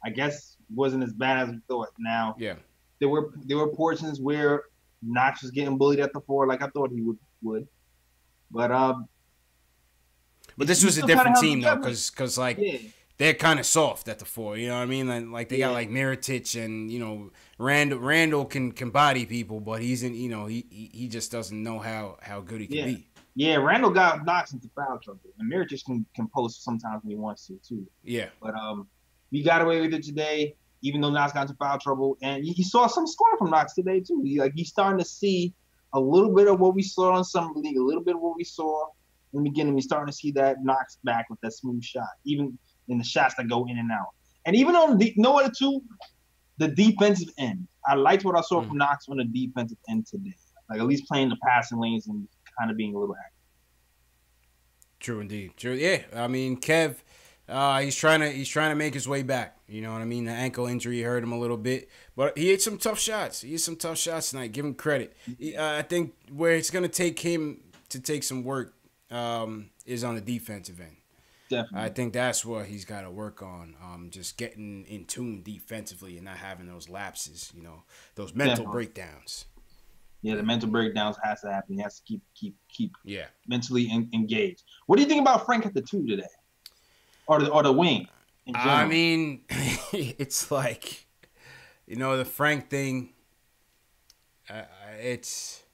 I guess it wasn't as bad as we thought. Now, yeah, there were portions where Knox was getting bullied at the 4, like I thought he would. But this was a different team though, because they're kind of soft at the 4. You know what I mean? Like they got like Mirotic and Randall can body people, but he's in he just doesn't know how good he can be. Yeah, Randall got Knox into foul trouble, and Mirotic can post sometimes when he wants to too. Yeah, but we got away with it today, even though Knox got into foul trouble, and he saw some scoring from Knox today too. He's starting to see a little bit of what we saw in Summer League, a little bit of what we saw in the beginning. We're starting to see that Knox back with that smooth shot, even in the shots that go in and out. And even on the defensive end, I liked what I saw from Knox on the defensive end today. Like at least playing the passing lanes and kind of being a little active. True indeed. True. Yeah. I mean, Kev, he's trying to make his way back. You know what I mean? The ankle injury hurt him a little bit, but he hit some tough shots. He hit some tough shots tonight. Give him credit. I think where it's gonna take him to take some work is on the defensive end. Definitely. I think that's what he's got to work on. Just getting in tune defensively and not having those lapses. Those mental breakdowns. Yeah, the mental breakdowns has to happen. He has to keep mentally engaged. What do you think about Frank at the 2 today, or the wing? I mean, it's like, the Frank thing. It's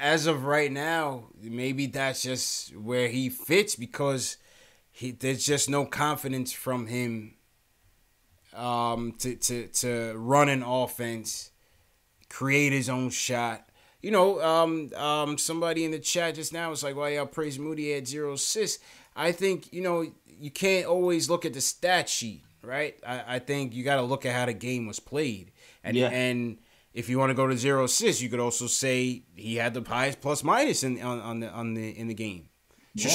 as of right now, maybe that's just where he fits because there's just no confidence from him to run an offense, create his own shot. Somebody in the chat just now was like, "Why y'all praise Moody at 0 assists?" I think you can't always look at the stat sheet, right? I think you got to look at how the game was played, and if you want to go to 0 assists, you could also say he had the highest plus minus in the game. Yeah.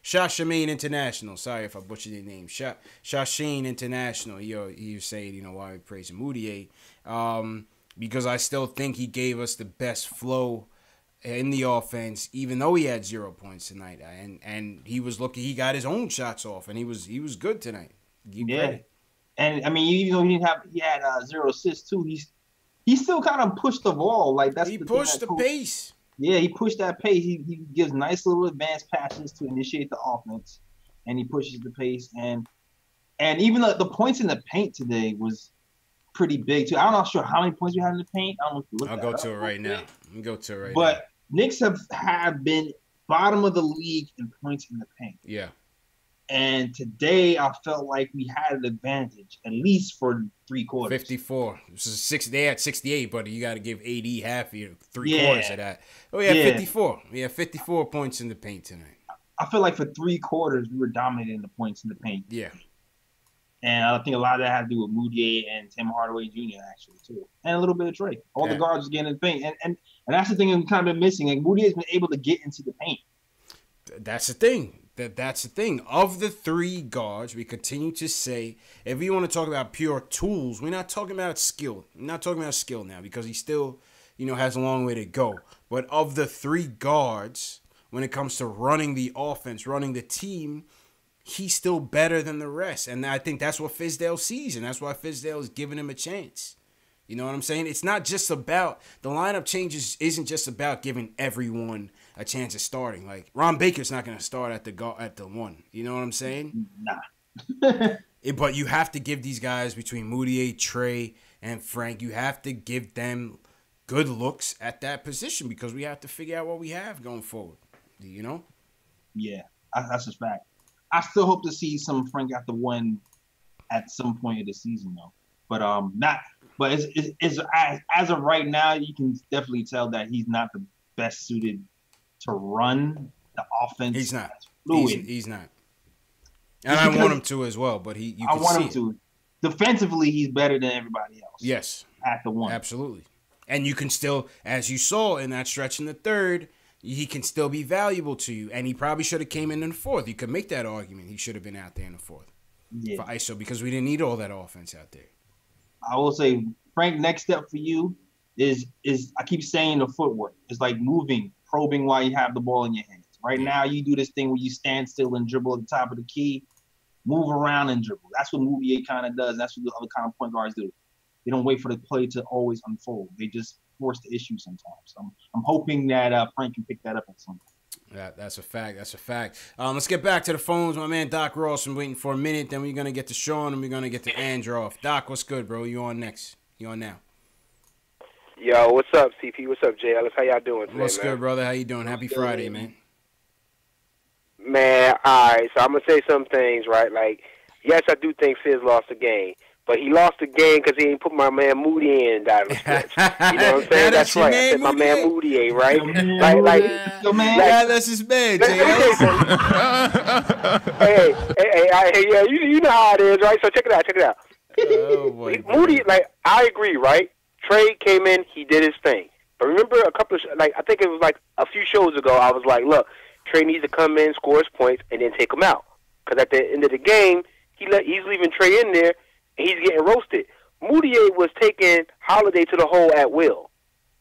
Shashamane International. Sorry if I butchered your name. Shashane International. He was saying, why we praise Moutier. Because I still think he gave us the best flow in the offense, even though he had 0 points tonight. And he was he got his own shots off, and he was good tonight. Credit. And I mean, even though he had 0 assists too, he still kind of pushed the ball. Like he pushed the pace. Yeah, he pushed that pace. He gives nice little advanced passes to initiate the offense, and he pushes the pace. And even the points in the paint today was pretty big too. I'm not sure how many points we had in the paint. I don't know if you look. I'll go to it right now. I'm go to it right now. But Knicks have been bottom of the league in points in the paint. Yeah. And today, I felt like we had an advantage, at least for 3 quarters. 54. They had 68, but you got to give AD half of 3 quarters of that. Oh, yeah, 54. We had 54 points in the paint tonight. I feel like for 3 quarters, we were dominating the points in the paint. Yeah. And I think a lot of that had to do with Moutier and Tim Hardaway Jr., actually, too. And a little bit of Trey. All the guards getting in the paint. And that's the thing we've kind of been missing. Like, Moutier's been able to get into the paint. That's the thing. That's the thing. Of the 3 guards, we continue to say, if we want to talk about pure tools, we're not talking about skill. We're not talking about skill now because he still, has a long way to go. But of the 3 guards, when it comes to running the offense, running the team, he's still better than the rest. And I think that's what Fizdale sees, and that's why Fizdale is giving him a chance. You know what I'm saying? It's not just about the lineup changes. Isn't just about giving everyone a chance of starting. Like Ron Baker's not going to start at the 1. You know what I'm saying? Nah. But you have to give these guys between Moutier, Trey, and Frank. You have to give them good looks at that position because we have to figure out what we have going forward. Yeah, that's just fact. I still hope to see some Frank at the 1 at some point of the season though. But not. But it's as of right now, you can definitely tell that he's not the best suited to run the offense. He's not. He's not. And I want him to as well, but I want him to. defensively, he's better than everybody else. Yes. At the one. Absolutely. And you can still, as you saw in that stretch in the third, he can still be valuable to you. And he probably should have came in the fourth. You could make that argument. He should have been out there in the fourth for ISO because we didn't need all that offense out there. I will say, Frank, next step for you is I keep saying the footwork. It's like moving, probing while you have the ball in your hands. Right now, you do this thing where you stand still and dribble at the top of the key, move around and dribble. That's what Moutier kind of does. That's what the other kind of point guards do. They don't wait for the play to always unfold. They just force the issue sometimes. I'm hoping that Frank can pick that up at some point. That's a fact. That's a fact. Let's get back to the phones. My man Doc Ross been waiting for a minute. Then we're going to get to Sean and we're going to get to Androff. Doc, what's good, bro? You on next? You on now? Yo, what's up, CP? What's up, Jay Ellis? How y'all doing today, What's man? good, brother? How you doing? Happy Friday, man. Man, all right. So I'm going to say some things, right? Like, yes, I do think Fizz lost the game. But he lost the game because he didn't put my man Moody in down the stretch. You know what I'm saying? That's right. I said my man Moody, right? That's his man, hey, yeah, you know how it is, right? So check it out. Oh, boy. Moody, like, I agree, right? Trey came in, he did his thing. But remember I think it was like a few shows ago, I was like, look, Trey needs to come in, score his points, and then take him out. Because at the end of the game, he's leaving Trey in there, and he's getting roasted. Moutier was taking Holiday to the hole at will.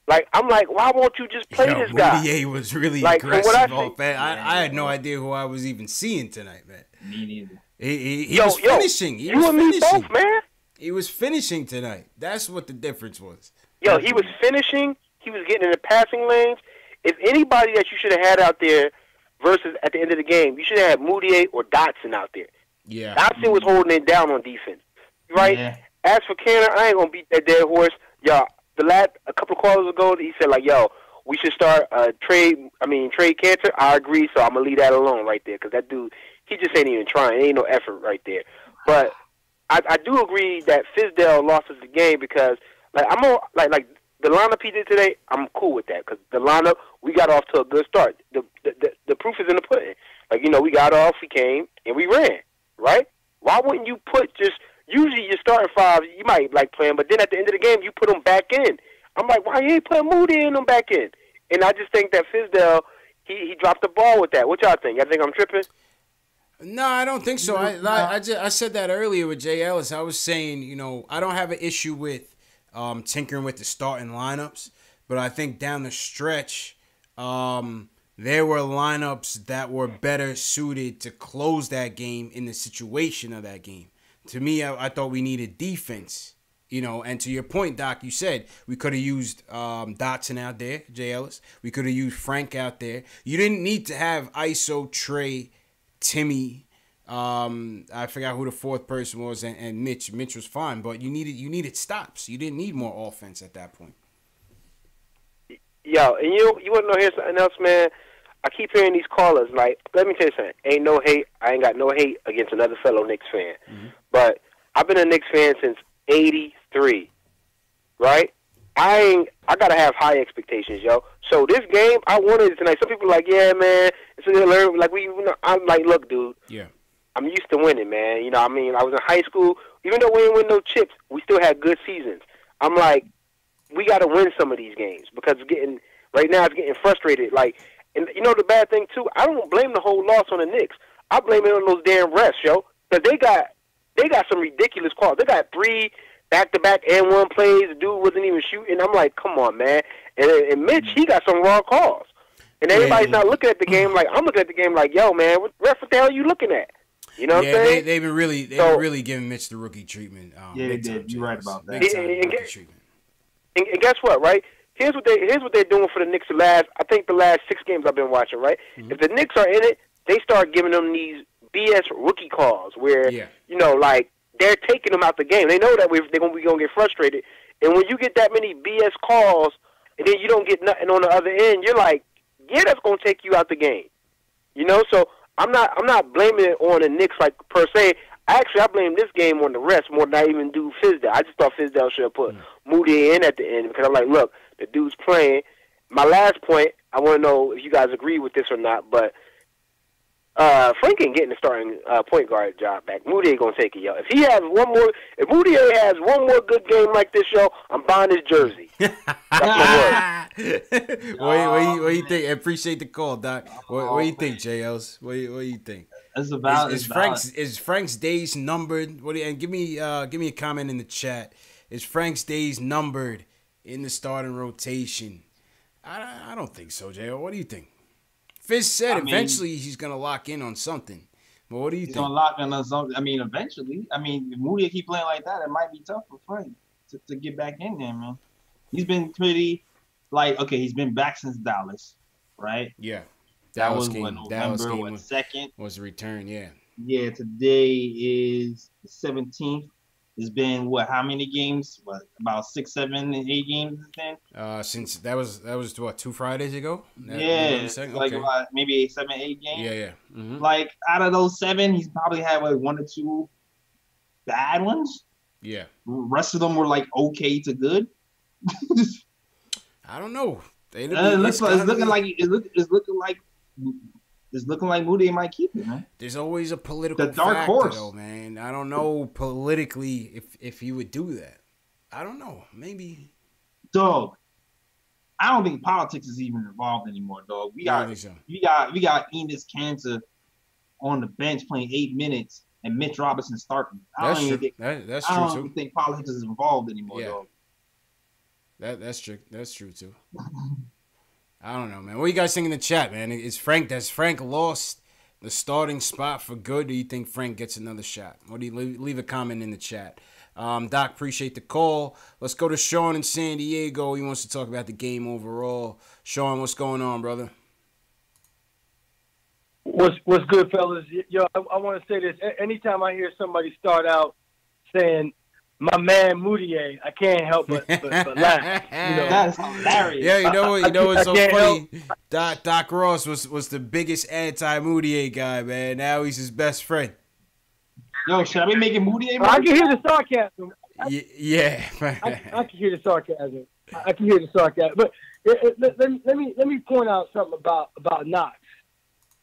Like, I'm like, why won't you just play this guy? Moutier was really like, aggressive off that. I had no idea who I was even seeing tonight, man. Me neither. He was finishing. He was and finishing. Me both, man. He was finishing tonight. That's what the difference was. Yo, he was finishing. He was getting in the passing lanes. If anybody that you should have had out there versus at the end of the game, you should have had Moutier or Dotson out there. Yeah. Dotson was holding it down on defense. Right? Yeah. As for Canner, I ain't going to beat that dead horse. Yo, a couple of callers ago, he said, like, yo, we should start trade Cantor. I agree, so I'm going to leave that alone right there because that dude, he just ain't even trying. Ain't no effort right there. But I do agree that Fizdale lost us the game because, like, like the lineup he did today, I'm cool with that because the lineup, we got off to a good start. The proof is in the pudding. Like, we got off, we came, and we ran, right? Why wouldn't you put just usually your starting five, you might like playing, but then at the end of the game, you put them back in. I'm like, why you ain't putting Moody in them back in? And I just think that Fizdale, he dropped the ball with that. What y'all think? Y'all think I'm tripping? No, I don't think so. I said that earlier with Jay Ellis. I was saying, I don't have an issue with tinkering with the starting lineups, but I think down the stretch, there were lineups that were better suited to close that game in the situation of that game. To me, I thought we needed defense, and to your point, Doc, you said we could have used Dotson out there, Jay Ellis. We could have used Frank out there. You didn't need to have ISO, Trey, Timmy. I forgot who the fourth person was, and Mitch. Mitch was fine, but you needed stops. You didn't need more offense at that point. Yo, and you want to know here's something else, man? I keep hearing these callers, like, let me tell you something. Ain't no hate. I ain't got no hate against another fellow Knicks fan. Mm-hmm. But I've been a Knicks fan since 83, right? I got to have high expectations, yo. So this game, I wanted it tonight. Some people are like, yeah, man. I'm like, look, dude. Yeah. I'm used to winning, man. I was in high school. Even though we didn't win no chips, we still had good seasons. I'm like, we got to win some of these games because right now it's getting frustrated. Like, and the bad thing too, I don't blame the whole loss on the Knicks. I blame it on those damn refs, yo. Because they got some ridiculous calls. They got 3 back-to-back and 1 plays. The dude wasn't even shooting. I'm like, come on, man. And Mitch, he got some raw calls. And everybody's not looking at the game like I'm looking at the game like, yo, man, what the hell are you looking at? You know what I'm saying? They've been really giving Mitch the rookie treatment. Yeah, they did. You're right about that. And guess what, right? Here's what they're doing for the Knicks the last 6 games I've been watching, right? Mm-hmm. If the Knicks are in it, they start giving them these BS rookie calls where, like they're taking them out the game. They know that they're going to get frustrated. And when you get that many BS calls and then you don't get nothing on the other end, you're like, yeah, that's going to take you out the game. So I'm not blaming it on the Knicks like per se. Actually, I blame this game on the rest more than I even do Fizdale. I just thought Fizdale should have put Moody in at the end because I'm like, look, the dude's playing. My last point, I want to know if you guys agree with this or not, but Frank ain't getting the starting point guard job back. Moody ain't gonna take it, yo. If he has one more, if Moody has one more good game like this, yo, I'm buying his jersey. That's my word. What do you think? I appreciate the call, Doc. What do you think, JLs? What do you think? That's about is Frank's days numbered? And give me a comment in the chat. Is Frank's days numbered in the starting rotation? I don't think so, JL. What do you think? Fizz said eventually he's gonna lock in on something. But what do you think? He's gonna lock in on something. I mean, eventually. I mean, if Moody keep playing like that, it might be tough for Frank to get back in there, man. He's been pretty he's been back since Dallas, right? Yeah. That was game. November Dallas game 2nd. Was the return, yeah. Yeah, today is the 17th. It's been how many games? About 6, 7, 8 games since then? Since that was what, 2 Fridays ago? Maybe 7, 8 games. Yeah. Mm-hmm. Like out of those 7, he's probably had 1 or 2 bad ones. Yeah. The rest of them were okay to good. I don't know. It's looking like Moody might keep it, man. There's always a political dark factor, horse, though, man. I don't know politically if he would do that. I don't know. Maybe. Dog, I don't think politics is even involved anymore, dog. We got Enes Kanter on the bench playing 8 minutes and Mitch Robinson starting. That's true. I don't think politics is involved anymore, dog. That's true. That's true too. I don't know, man. What do you guys think in the chat, man? Has Frank lost the starting spot for good, or do you think Frank gets another shot? What do you leave a comment in the chat? Doc, appreciate the call. Let's go to Sean in San Diego. He wants to talk about the game overall. Sean, what's going on, brother? What's good, fellas? Yo, I want to say this. Anytime I hear somebody start out saying, "My man Moutier," I can't help but laugh. That's hilarious. Yeah, you know what's so funny? Doc Ross was the biggest anti-Moutier guy, man. Now he's his best friend. Yo, should I be making Moutier? I can hear the sarcasm. Yeah. I can hear the sarcasm. I can hear the sarcasm. But let me point out something about Knox.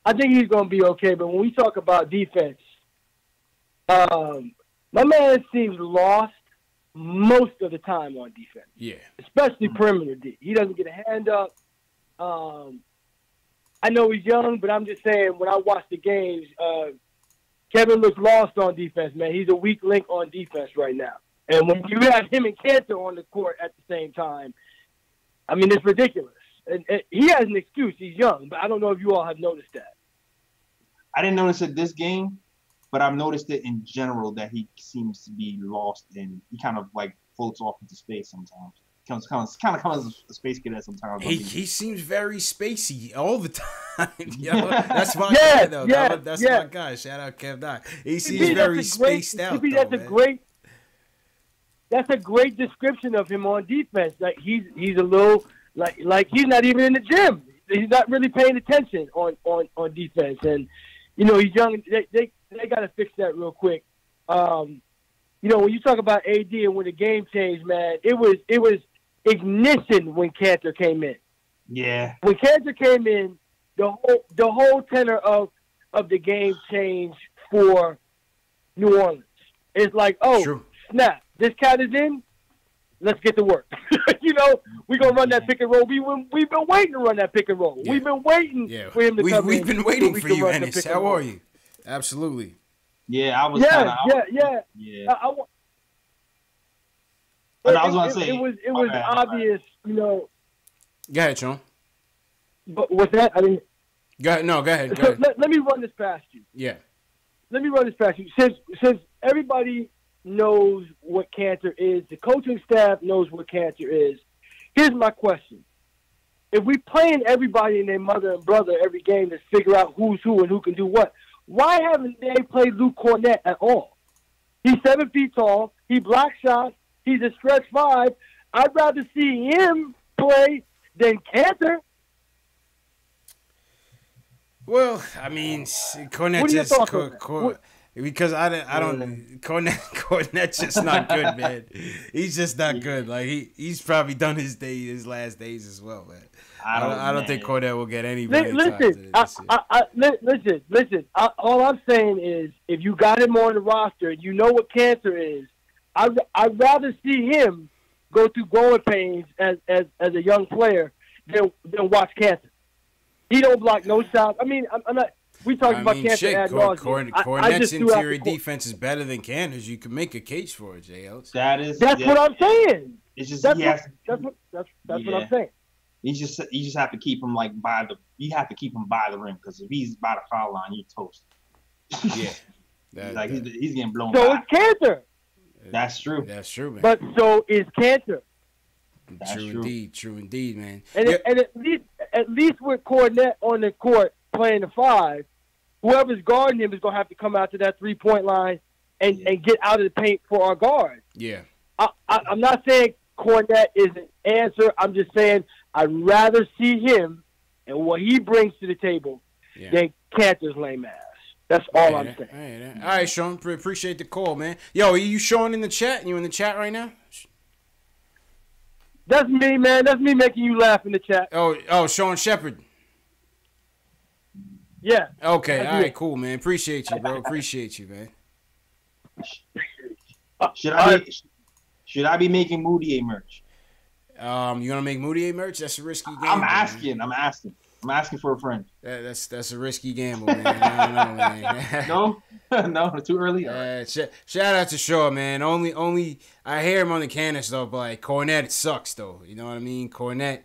I think he's going to be okay, but when we talk about defense, my man seems lost most of the time on defense. Yeah. Especially perimeter D. He doesn't get a hand up. I know he's young, but I'm just saying when I watch the games, Kevin looks lost on defense, man. He's a weak link on defense right now. And when you have him and Kanter on the court at the same time, I mean, it's ridiculous. And he has an excuse. He's young, but I don't know if you all have noticed that. I didn't notice it this game, but I've noticed it in general that he seems to be lost and he kind of floats off into space sometimes. Kind of comes as a space cadet sometimes. He seems very spacey all the time. That's my guy, though. That's my guy. Shout out Kev Doc. He seems very spaced out. That's a great description of him on defense. Like he's a little like he's not even in the gym. He's not really paying attention on defense. And he's young. They got to fix that real quick. When you talk about AD and when the game changed, man, it was ignition when Kanter came in. Yeah. When Kanter came in, the whole tenor of the game changed for New Orleans. It's like, snap, this cat is in. Let's get to work. We're going to run that pick and roll. We've been waiting to run that pick and roll. Yeah. We've been waiting for him to come in. We've been waiting for you, Ennis. How are you? Absolutely. Yeah, I was Yeah. I was going to say. It was obvious, Go ahead, Sean. But what's that? I mean. Go ahead. No, go ahead. Let me run this past you. Yeah. Let me run this past you. Since everybody knows what Kanter is, the coaching staff knows what Kanter is. Here's my question. If we playing everybody and their mother and brother every game to figure out who's who and who can do what, why haven't they played Luke Cornett at all? He's 7 feet tall. He blocks shots. He's a stretch 5. I'd rather see him play than Kanter. Well, I mean, Cornett just because I don't Cornet's just not good, man. He's just not good. Like he's probably done his last days as well, man. I don't think Cornette will get anybody. Listen. All I'm saying is, if you got him on the roster and you know what cancer is, I'd rather see him go through growing pains as a young player than watch cancer. He don't block no shots. I mean, I'm not. We talked about cancer ad nauseam. Cornette's interior defense is better than Cantor's. You can make a case for it, JL. That's what I'm saying. It's just that's what I'm saying. You just have to keep him by the rim, because if he's by the foul line, you're toast. Yeah, he's getting blown. So by. It's cancer. That's true. That's true, man. But so is cancer. True indeed, man. And at least with Cornette on the court playing the 5, whoever's guarding him is gonna have to come out to that 3-point line and get out of the paint for our guard. Yeah. I'm not saying Cornette is an answer. I'm just saying I'd rather see him and what he brings to the table than Cantor's lame ass. That's all I'm saying. All right, Sean. Appreciate the call, man. Yo, are you Sean in the chat? You in the chat right now? That's me, man. That's me making you laugh in the chat. Oh, Sean Shepard. Yeah. Okay. All right. Cool, man. Appreciate you, bro. Appreciate you, man. Should I be making Moutier merch? You gonna make Moutier merch? That's a risky gamble. I'm asking for a friend. That's a risky gamble, man. I don't know, man. No, too early. Shout out to Shaw, man. Only I hear him on the cannon though, but like Cornette sucks though. You know what I mean? Cornette.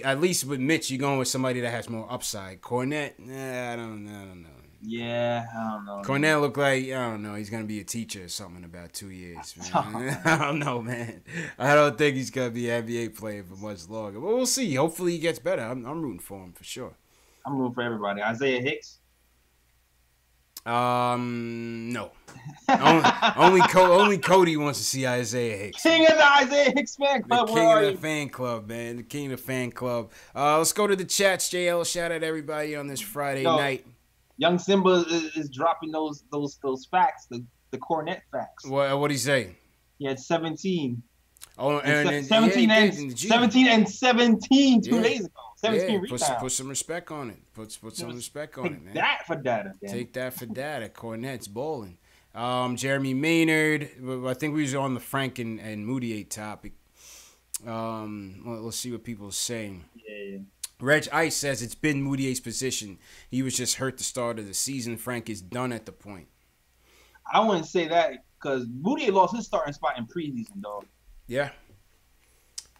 At least with Mitch, you're going with somebody that has more upside. Cornette, I don't know. Yeah, I don't know. Cornette look like, I don't know, he's going to be a teacher or something in about 2 years, man. I don't know, man. I don't think he's going to be an NBA player for much longer. But we'll see. Hopefully he gets better. I'm rooting for him for sure. I'm rooting for everybody. Isaiah Hicks? No. only Cody wants to see Isaiah Hicks. King of the Isaiah Hicks fan club. The king of the fan club, man. The king of the fan club. Let's go to the chats, JL. Shout out everybody on this Friday night. Young Simba is dropping those facts, the Cornette facts. What'd he say? He had 17. Oh, and 17 and 17 2 days ago. 17 rebounds. Put some respect on it. Put some respect on it, man. Take that for data. Take that for data. Cornette's bowling. Jeremy Maynard. I think we was on the Frank and Moutier topic. Let's see what people are saying. Yeah. Reg Ice says it's been Moutier's position. He was just hurt the start of the season. Frank is done at the point. I wouldn't say that because Moutier lost his starting spot in preseason, dog. Yeah.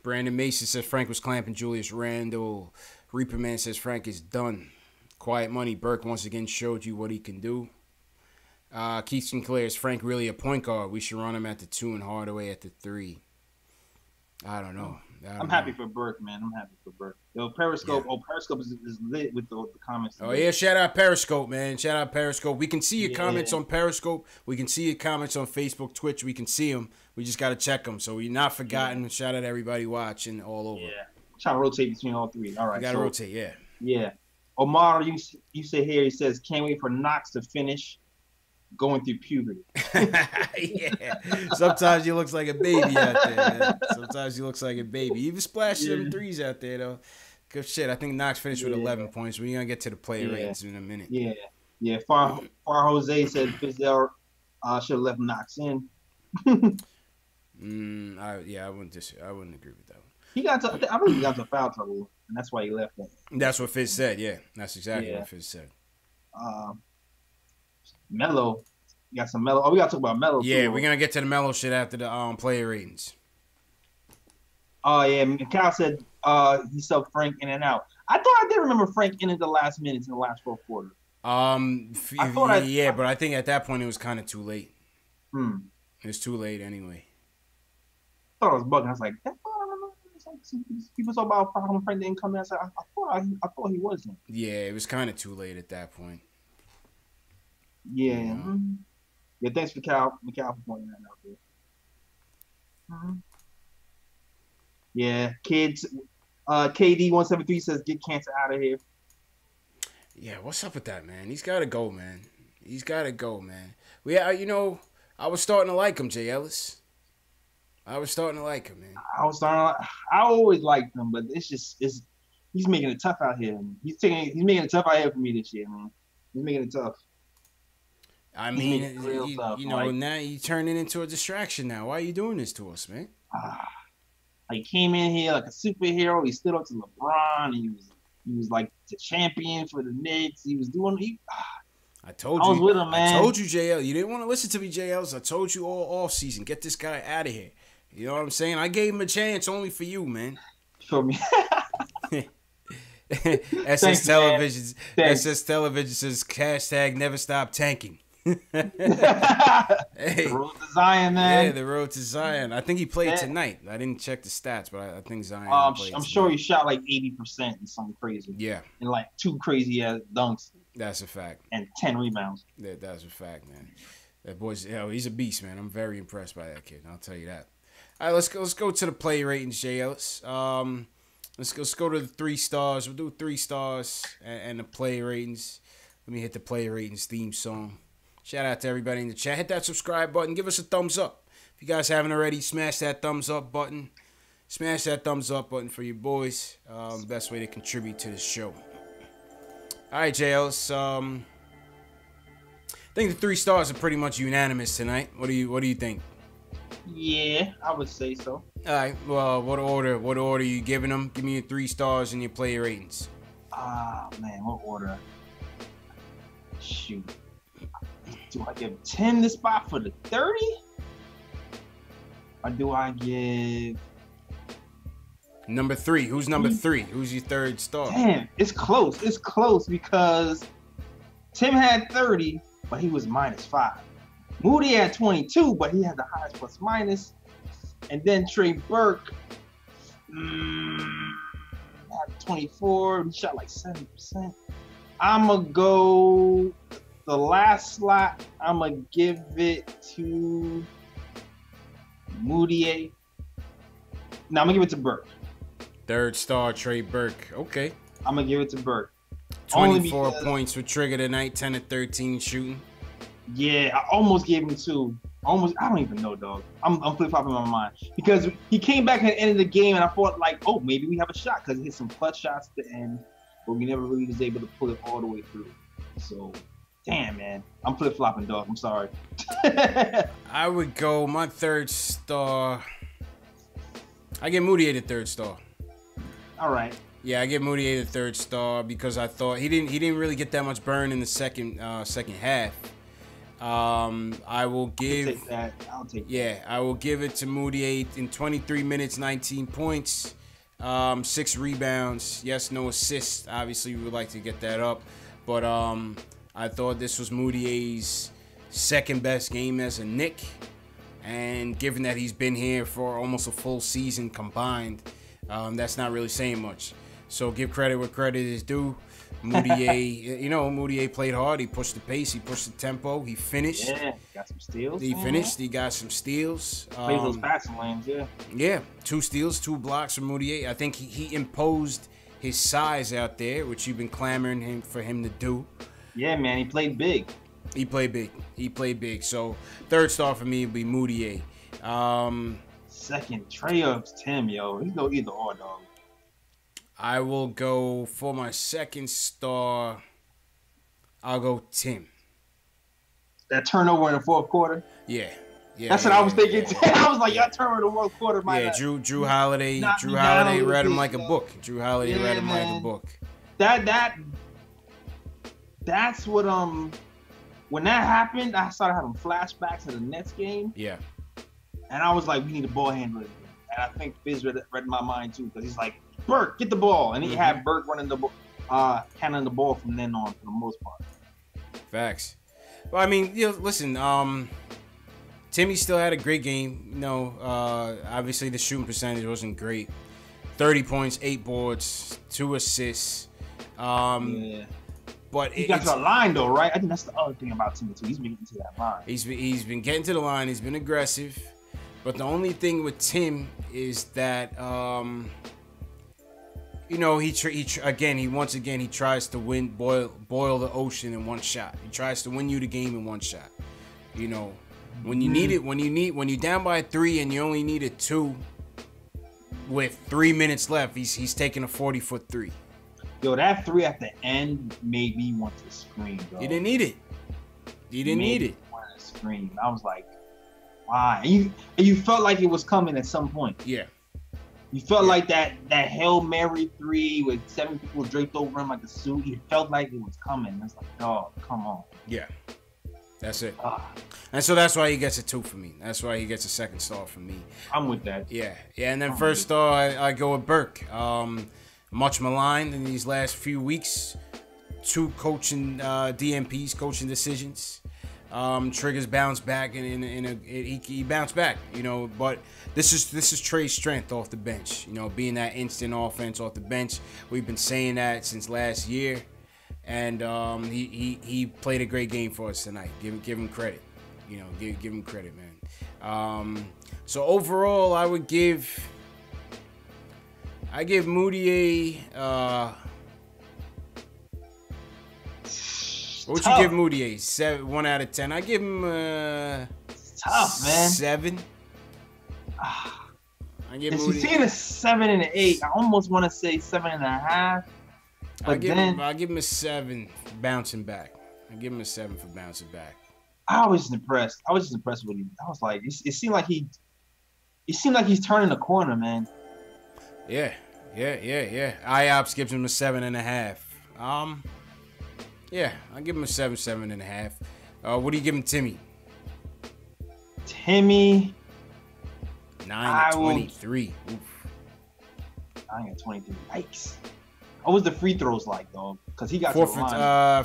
Brandon Mason says Frank was clamping Julius Randle. Reaper Man says Frank is done. Quiet Money Burke once again showed you what he can do. Keith Sinclair, is Frank really a point guard? We should run him at the 2 and Hardaway at the 3. I don't know. I'm happy for Burke, man. I'm happy for Burke. Yo, Periscope. Yeah. Periscope is lit with the comments today. Oh, yeah. Shout out Periscope, man. Shout out Periscope. We can see your comments on Periscope. We can see your comments on Facebook, Twitch. We can see them. We just got to check them. So you're not forgotten. Shout out everybody watching all over. Yeah. I'm trying to rotate between all 3. All right. You got to rotate, yeah. Yeah. Omar, you say here, he says, can't wait for Knox to finish going through puberty. Yeah. Sometimes he looks like a baby out there, man. Sometimes he looks like a baby. He even splashed them threes out there, though. Good shit. I think Knox finished with 11 points. We're going to get to the play ratings in a minute. Yeah. Yeah. Far Jose said Fizdale should have left Knox in. I wouldn't agree with that one. I believe he got to foul trouble, and that's why he left him. That's what Fizz said, yeah. That's exactly what Fizz said. Melo. You got some Melo. Oh, we got to talk about Melo. Yeah, we're going to get to the Melo shit after the player ratings. Oh, yeah. Cal said he subbed Frank in and out. I thought I did remember Frank in the last minutes in the last fourth quarter. But I think at that point it was kind of too late. It was too late anyway. I thought I was bugging. I was like, people talk about Frank didn't come in. I said, I thought he wasn't. Yeah, it was kind of too late at that point. Yeah. Yeah, thanks for Cal for pointing that out there. Yeah, kids. KD173 says, get cancer out of here. Yeah, what's up with that, man? He's got to go, man. I was starting to like him, Jay Ellis. I was starting to like him, man. I always liked him, but it's he's making it tough out here. He's making it tough out here for me this year, man. He's making it tough. I mean, now you turning into a distraction now. Why are you doing this to us, man? He came in here like a superhero. He stood up to LeBron. He was like the champion for the Knicks. He was doing. I told you. I was with him, man. I told you, JL. You didn't want to listen to me, JL. I told you all season. Get this guy out of here. You know what I'm saying? I gave him a chance only for you, man. For me. SS Television. SS Television says hashtag never stop tanking. Hey, the road to Zion, man. Yeah, the road to Zion. I think he played tonight. I didn't check the stats, but I think Zion. I'm sure he shot like 80% and something crazy. Yeah, and like 2 crazy ass dunks. That's a fact. And 10 rebounds. Yeah, that's a fact, man. That boy's, he's a beast, man. I'm very impressed by that kid. I'll tell you that. All right, let's go to the play ratings, JLs. Let's go to the 3 stars. We'll do 3 stars and the play ratings. Let me hit the play ratings theme song. Shout out to everybody in the chat. Hit that subscribe button. Give us a thumbs up. If you guys haven't already, smash that thumbs up button. Smash that thumbs up button for you boys. Best way to contribute to the show. All right, JLs. I think the 3 stars are pretty much unanimous tonight. What do you think? Yeah, I would say so. All right. Well, what order are you giving them? Give me your 3 stars and your player ratings. Man, what order? Shoot. Do I give 10 the spot for the 30? Or do I give number 3? Who's number 3? Who's your 3rd star? Damn, it's close. It's close because Tim had 30, but he was -5. Moody had 22, but he had the highest plus minus. And then Trey Burke had 24. He shot like 70%. I'm going to go the last slot. I'm going to give it to Moody. No, I'm going to give it to Burke. 3rd star, Trey Burke. Okay. I'm going to give it to Burke. 24 points for Trigger tonight, 10 of 13 shooting. Yeah, I almost gave him 2. Almost, I don't even know, dog. I'm flip-flopping in my mind. Because he came back at the end of the game, and I thought, like, oh, maybe we have a shot. Because he hit some clutch shots at the end, but we never really was able to pull it all the way through. So, damn, man. I'm flip-flopping, dog. I'm sorry. I would go my 3rd star. I get Moody the 3rd star. All right. Yeah, I give Moody the 3rd star because I thought he didn't really get that much burn in the second half. I will give. I'll take that. Yeah, I will give it to Moody in 23 minutes, 19 points, 6 rebounds. Yes, no assists. Obviously, we would like to get that up, but I thought this was Moodie's 2nd best game as a Knick, and given that he's been here for almost a full season combined, that's not really saying much. So give credit where credit is due. Moutier played hard. He pushed the pace. He pushed the tempo. He finished. Yeah, got some steals. He finished. He got some steals. Played those passing lanes, yeah. Yeah, 2 steals, 2 blocks from Moutier. I think he imposed his size out there, which you've been clamoring for him to do. Yeah, man, he played big. He played big. So 3rd star for me would be Moutier. 2nd, Trey or Tim, yo. He's no either or, dog. I will go for my 2nd star. I'll go Tim. That turnover in the 4th quarter? Yeah. That's what I was thinking. I was like, y'all turnover in the 4th quarter. Drew Holiday read him like a book. Drew Holiday read him like a book. That's what when that happened, I started having flashbacks of the Nets game. Yeah. And I was like, we need a ball handler. And I think Fizz read my mind too, because he's like, Burke, get the ball. And he had Burke running cannon the ball from then on for the most part. Facts. Well, I mean, listen, Timmy still had a great game. Obviously the shooting percentage wasn't great. 30 points, 8 boards, 2 assists. Yeah. But he got to the line though, right? I think that's the other thing about Timmy too. He's been getting to that line. He's been getting to the line. He's been aggressive. But the only thing with Tim is that he once again tries to boil the ocean in one shot. He tries to win you the game in one shot. When you're down by 3 and you only needed 2 with 3 minutes left, he's taking a 40-foot 3. Yo, that three at the end made me want to scream, bro. You didn't need it. You didn't need it. I wanted to scream. I was like, why? And you felt like it was coming at some point. Yeah. You felt like that Hail Mary three with 7 people draped over him like a suit. You felt like it was coming. It's like, oh, come on. Yeah. That's it. And so that's why he gets a 2 for me. That's why he gets a 2nd star from me. I'm with that. Yeah. Yeah, and then first star, I go with Burke. Much maligned in these last few weeks. 2 coaching DMPs, coaching decisions. Triggers bounced back he bounced back, you know, but this is Trey's strength off the bench, you know, being that instant offense off the bench. We've been saying that since last year, and he played a great game for us tonight. Give him credit, you know, give him credit, man. So overall, I give Moody a what would you give Moody? 1 out of 10. I give him tough, man. 7. I give it's Moody between a 7 and an 8. I almost want to say 7.5. I give him a 7 bouncing back. I give him a 7 for bouncing back. I was just impressed. With him. I was like, it seemed like he's turning the corner, man. Yeah. IOPS gives him a 7.5. Yeah, I give him a 7.5. What do you give him, Timmy? Timmy, 9 out of 23. Oof. 9 out of 23. Yikes. What was the free throws like, though? Because he got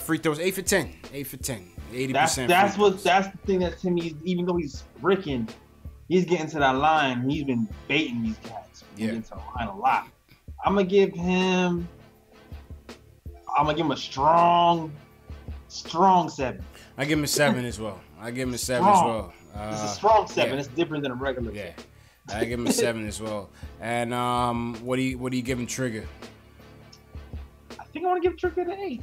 free throws 8 for 10. 8 for 10. 80%. That's the thing that Timmy, even though he's bricking, he's getting to that line. He's been baiting these cats. He's getting to the line a lot. I'm gonna give him a strong 7. I give him a 7 as well. It's a strong 7. Yeah. It's different than a regular 7. I give him a 7 as well. And what do you give him, Trigger? I think I want to give Trigger an 8. You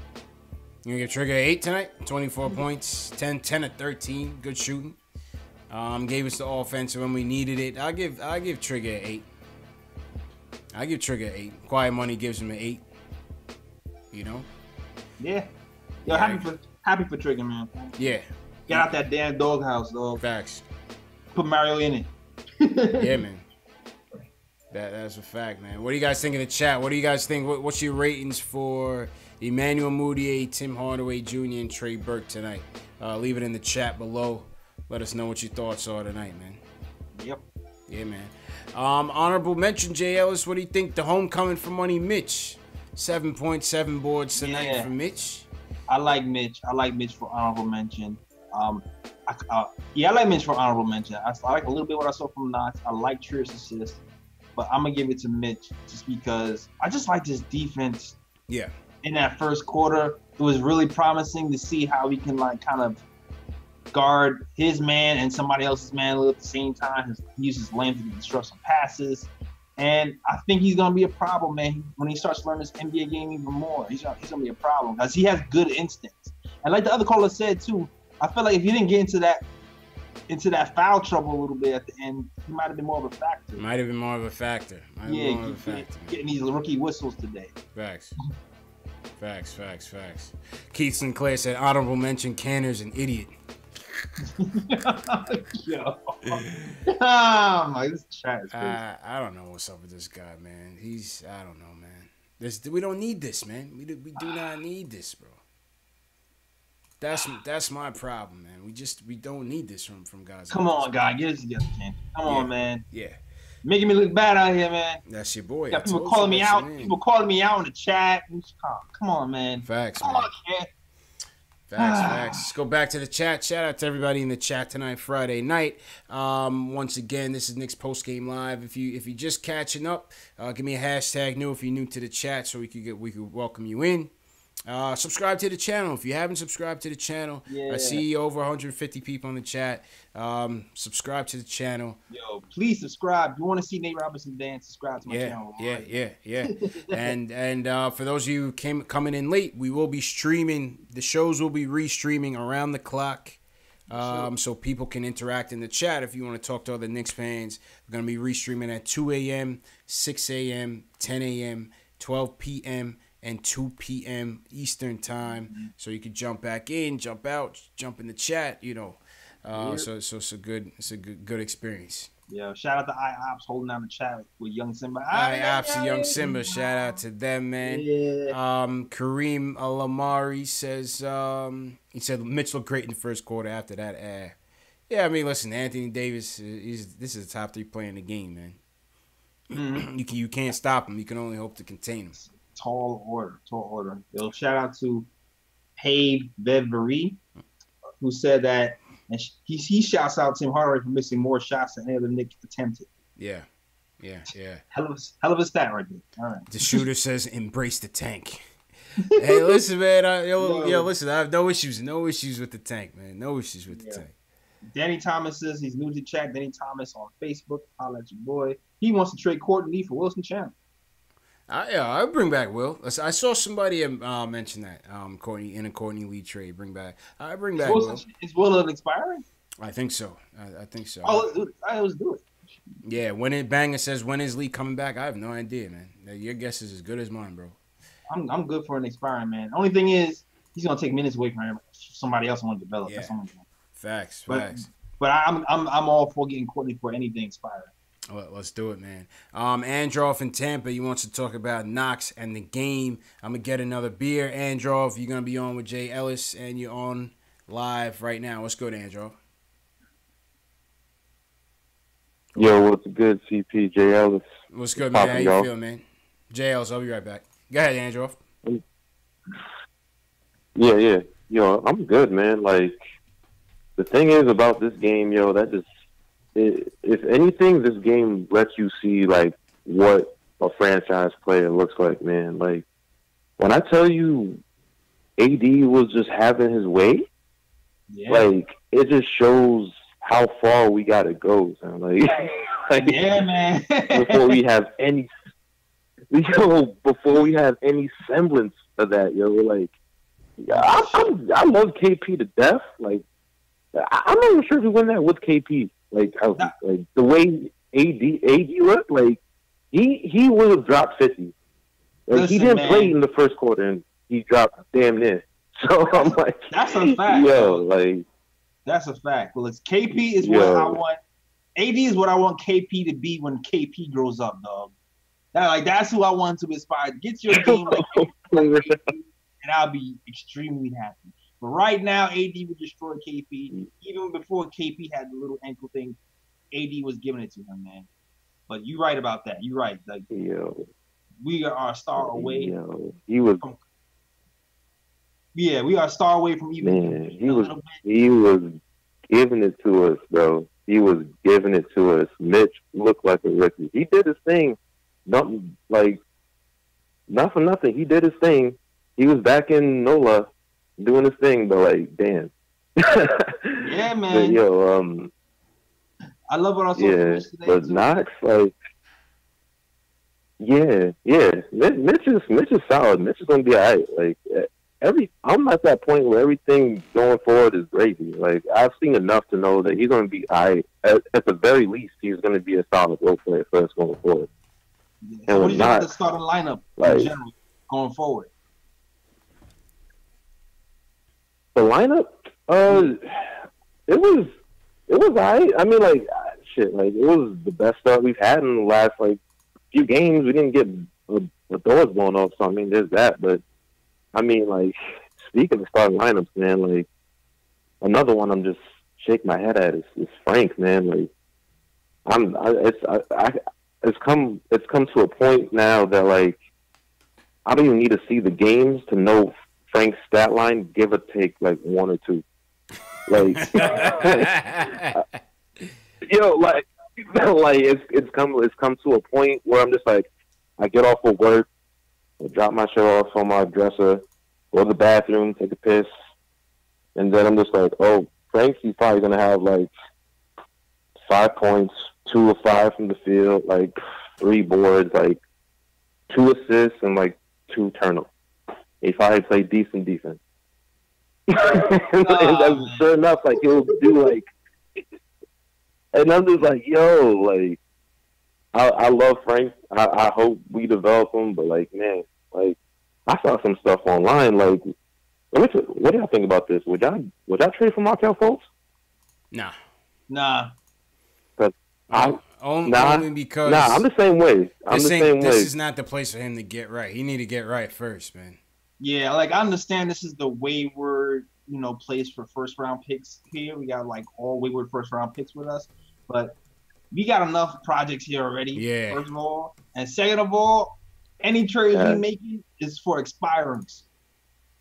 gonna give Trigger an 8 tonight? 24 points, 10 of 13, good shooting. Gave us the offense when we needed it. I give Trigger an 8. I give Trigger an 8. Quiet Money gives him an 8. You know? Yeah. Yo, happy for Trigger, man. Yeah. Get out that damn doghouse, dog. Facts. Put Mario in it. Yeah, man. That's a fact, man. What do you guys think in the chat? What do you guys think? What's your ratings for Emmanuel Mudiay, Tim Hardaway Jr., and Trey Burke tonight? Leave it in the chat below. Let us know what your thoughts are tonight, man. Yep. Yeah, man. Honorable mention, Jay Ellis. What do you think? The homecoming for Money Mitch. 7.7 boards tonight for Mitch. I like Mitch. For honorable mention. I like Mitch for honorable mention. I like a little bit what I saw from Knox. I like Trier's assist, but I'm gonna give it to Mitch just because I just like this defense. Yeah. In that first quarter, it was really promising to see how he can kind of guard his man and somebody else's man at the same time. He uses length to construct some passes. And I think he's going to be a problem, man. When he starts learning this NBA game even more, he's going to be a problem because he has good instincts. And like the other caller said, too, I feel like if he didn't get into that foul trouble a little bit at the end, he might have been more of a factor. Getting these rookie whistles today. Facts. Keith Sinclair said, honorable mention, Canner's an idiot. Yo. This chat is crazy. I don't know what's up with this guy, man. I don't know, man. We don't need this, man. We do not need this, bro. That's my problem, man. We don't need this from guys. Come on, guy, get it together, man. Come on, man. Yeah. Making me look bad out here, man. That's your boy. Got people calling me out. People calling me out in the chat. Come on, man. Facts, man. Facts. Let's go back to the chat. Shout out to everybody in the chat tonight, Friday night. Once again, this is Knicks Post Game Live. If you're just catching up, give me a hashtag new if you're new to the chat, so we could welcome you in. Subscribe to the channel if you haven't subscribed to the channel. I see over 150 people in the chat. Subscribe to the channel. Yo, please subscribe. If you want to see Nate Robinson dance, subscribe to my channel. Yeah. and for those of you coming in late, we will be streaming. The shows will be restreaming around the clock. So people can interact in the chat if you want to talk to other Knicks fans. We're going to be restreaming at 2 a.m., 6 a.m., 10 a.m., 12 p.m., and 2 p.m. Eastern time. So you could jump back in, jump out, jump in the chat. So it's a good experience. Yeah, shout out to IOPS holding down the chat with Young Simba. IOPS and Young Simba, shout out to them, man. Yeah. Kareem Alamari says he said Mitch looked great in the first quarter. After that, yeah, I mean, listen, Anthony Davis this is a top 3 player in the game, man. Mm-hmm. You can't stop him. You can only hope to contain him. Tall order. Yo, shout out to Paige Bevery, who said that, and he shouts out Tim Hardaway for missing more shots than any other Knicks attempted. Yeah. Hell of a stat right there. All right. The shooter says, "Embrace the tank." Hey, listen, man. Listen. I have no issues with the tank, man. No issues with the tank. Danny Thomas says he's new to chat. Danny Thomas on Facebook. Holla at your boy. He wants to trade Courtney for Wilson Chandler. I bring back Will. I saw somebody mention that Courtney Lee trade. Bring back Will. Is Will expiring? I think so. I think so. Oh, let's do it. Yeah, Banger says, when is Lee coming back? I have no idea, man. Your guess is as good as mine, bro. I'm good for an expiring, man. Only thing is, he's gonna take minutes away from him. Somebody else want to develop. Yeah. Facts. But I'm all for getting Courtney for anything expiring. Well, let's do it, man. Androff in Tampa, he wants to talk about Knox and the game. I'm going to get another beer. Androff, you're going to be on with Jay Ellis, and you're on live right now. What's good, Androff? Yo, what's good, CP? Jay Ellis. What's good, man? How you feel, man? Jay Ellis, I'll be right back. Go ahead, Androff. Yeah. Yo, I'm good, man. Like, the thing is about this game, yo, if anything, this game lets you see, like, what a franchise player looks like, man. Like, when I tell you AD was just having his way, like, it just shows how far we got to go, man. Like, yeah, man. before we have any semblance of that, yo, like, I love KP to death. Like, I'm not even sure if we win that with KP. Like the way AD looked, like he would have dropped 50. Like, he didn't play in the first quarter, and he dropped damn near. So I'm like, that's a fact. Yo, like, that's a fact. Well, it's KP is what I want. AD is what I want KP to be when KP grows up, dog. That's who I want to inspire. Get your game like KP, and I'll be extremely happy. But right now, AD would destroy KP. Even before KP had the little ankle thing, AD was giving it to him, man. But you're right about that. You're right. Like, we are a star away. He was. We are a star away from even. Man, he was giving it to us, bro. He was giving it to us. Mitch looked like a rookie. He did his thing. Not for nothing. He did his thing. He was back in NOLA doing his thing, but like, damn. Yeah, man. But, yo, I love what I saw. Yeah, but Knox, like, yeah. Mitch is solid. Mitch is gonna be alright. Like, I'm at that point where everything going forward is gravy. Like, I've seen enough to know that he's gonna be alright. At the very least, he's gonna be a solid role player for us going forward. Yeah. And what do you think of the starting lineup in general going forward? The lineup, it was alright. I mean, like, shit, like, it was the best start we've had in the last, like, few games. We didn't get the doors blown off, so I mean, there's that. But I mean, like, speaking of starting lineups, man, like, another one I'm just shaking my head at is Frank, man. Like, it's come to a point now that, like, I don't even need to see the games to know Frank's stat line, give or take like one or two. Like, yo, like it's come to a point where I'm just like, I get off of work, I drop my shirt off on my dresser, go to the bathroom, take a piss, and then I'm just like, oh, Frank's probably gonna have like 5 points, 2 or 5 from the field, like 3 boards, like 2 assists, and like 2 turnovers. He probably played decent defense. And sure enough, like, he'll do, like, and I'm just like, yo, like, I love Frank. I hope we develop him, but, like, man, like, I saw some stuff online. Like, what do y'all think about this? Would y'all trade for Markel Fultz? Nah. Only because I'm the same way. This is not the place for him to get right. He need to get right first, man. Yeah, like I understand this is the wayward, place for first round picks here. We got like all wayward first round picks with us, but we got enough projects here already. Yeah. First of all, and second of all, any trades we making is for expirings.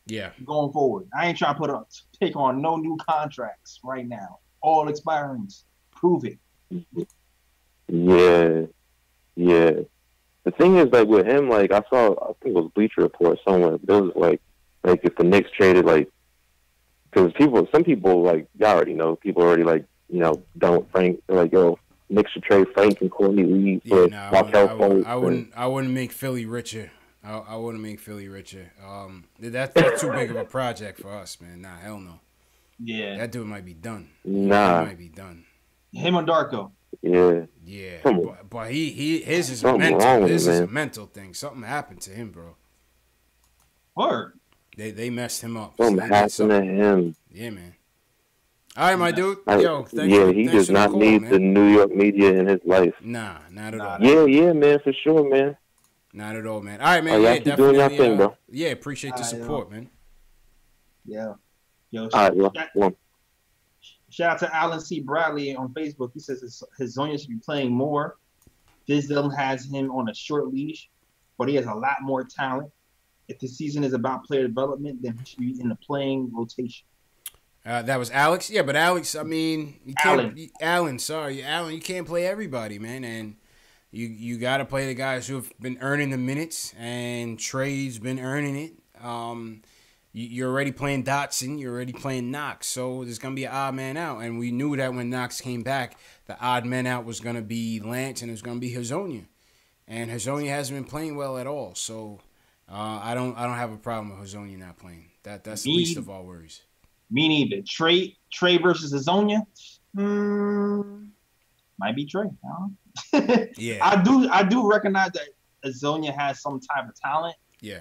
Yeah. Going forward, I ain't trying to take on no new contracts right now. All expirings. Prove it. Yeah. The thing is, like, with him, like, I think it was Bleacher Report somewhere. It was like if the Knicks traded, like, because some people, like, y'all already know, people already, like, don't Frank, they're like, yo, Knicks should trade Frank and Courtney Lee for Markel Fultz. I wouldn't make Philly richer. I wouldn't make Philly richer. That's too big of a project for us, man. Nah, hell no. Yeah. That dude might be done. Nah. He might be done. Him or Darko. Yeah. But his is a mental. This is a mental thing. Something happened to him, bro. Word. They messed him up. Something happened to him. Yeah, man. All right, my dude. He does not need the New York media in his life. Nah, not at all. Yeah, man, for sure, man. Not at all, man. All right, man. Y'all keep doing your thing, bro. Yeah, appreciate the support, man. Yeah. Yo, all right, shout out to Alan C. Bradley on Facebook. He says his Zonia should be playing more. Fizdale has him on a short leash, but he has a lot more talent. If the season is about player development, then he should be in the playing rotation. That was Alex. Yeah, but Alex, I mean, you can't. Alan, you can't play everybody, man, and you got to play the guys who have been earning the minutes, and Trey's been earning it. You're already playing Dotson. You're already playing Knox. So there's going to be an odd man out. And we knew that when Knox came back, the odd man out was going to be Lance and it was going to be Hazonia. And Hazonia hasn't been playing well at all. So I don't have a problem with Hazonia not playing. That's the least of our worries. Me neither. Trey versus Hazonia? Might be Trey. Yeah. I do recognize that Hazonia has some type of talent. Yeah.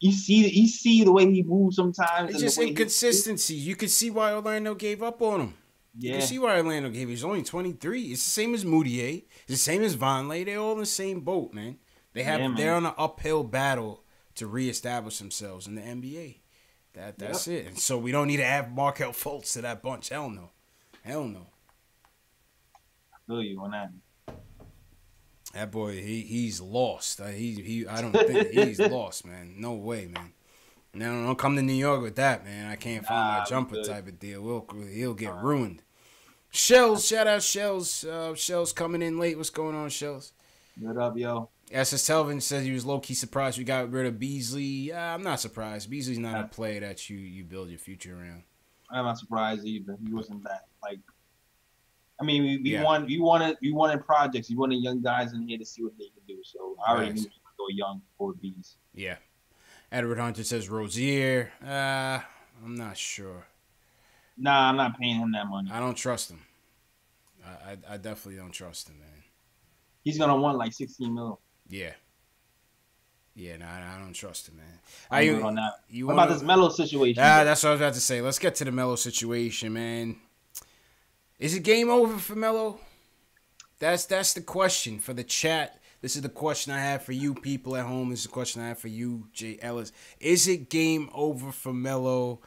You see the way he moves sometimes. It's just inconsistency. You can see why Orlando gave up on him. Yeah. You can see why Orlando gave him. He's only 23. It's the same as Moutier. It's the same as Vonleh. They're all in the same boat, man. They're on an uphill battle to reestablish themselves in the NBA. That's it. And so we don't need to add Markel Fultz to that bunch. Hell no. I feel you on that. That boy, he's lost. I don't think he's lost, man. No way, man. Now don't come to New York with that, man. I can't find my jumper type of deal. He'll get ruined. Shells, shout out Shells. Shells coming in late. What's going on, Shells? What up, yo? SS Telvin says he was low-key surprised we got rid of Beasley. I'm not surprised. Beasley's not a player that you build your future around. I'm not surprised either. He wasn't that I mean, we wanted projects. We wanted young guys in here to see what they can do. So I already knew we could go young for bees. Yeah. Edward Hunter says Rozier. I'm not sure. Nah, I'm not paying him that money. I don't trust him. I definitely don't trust him, man. He's gonna want like 16 mil. Yeah. Yeah, I don't trust him, man. What about this Melo situation? That's what I was about to say. Let's get to the Melo situation, man. Is it game over for Melo? That's the question for the chat. This is the question I have for you people at home. This is the question I have for you, Jay Ellis. Is it game over for Melo?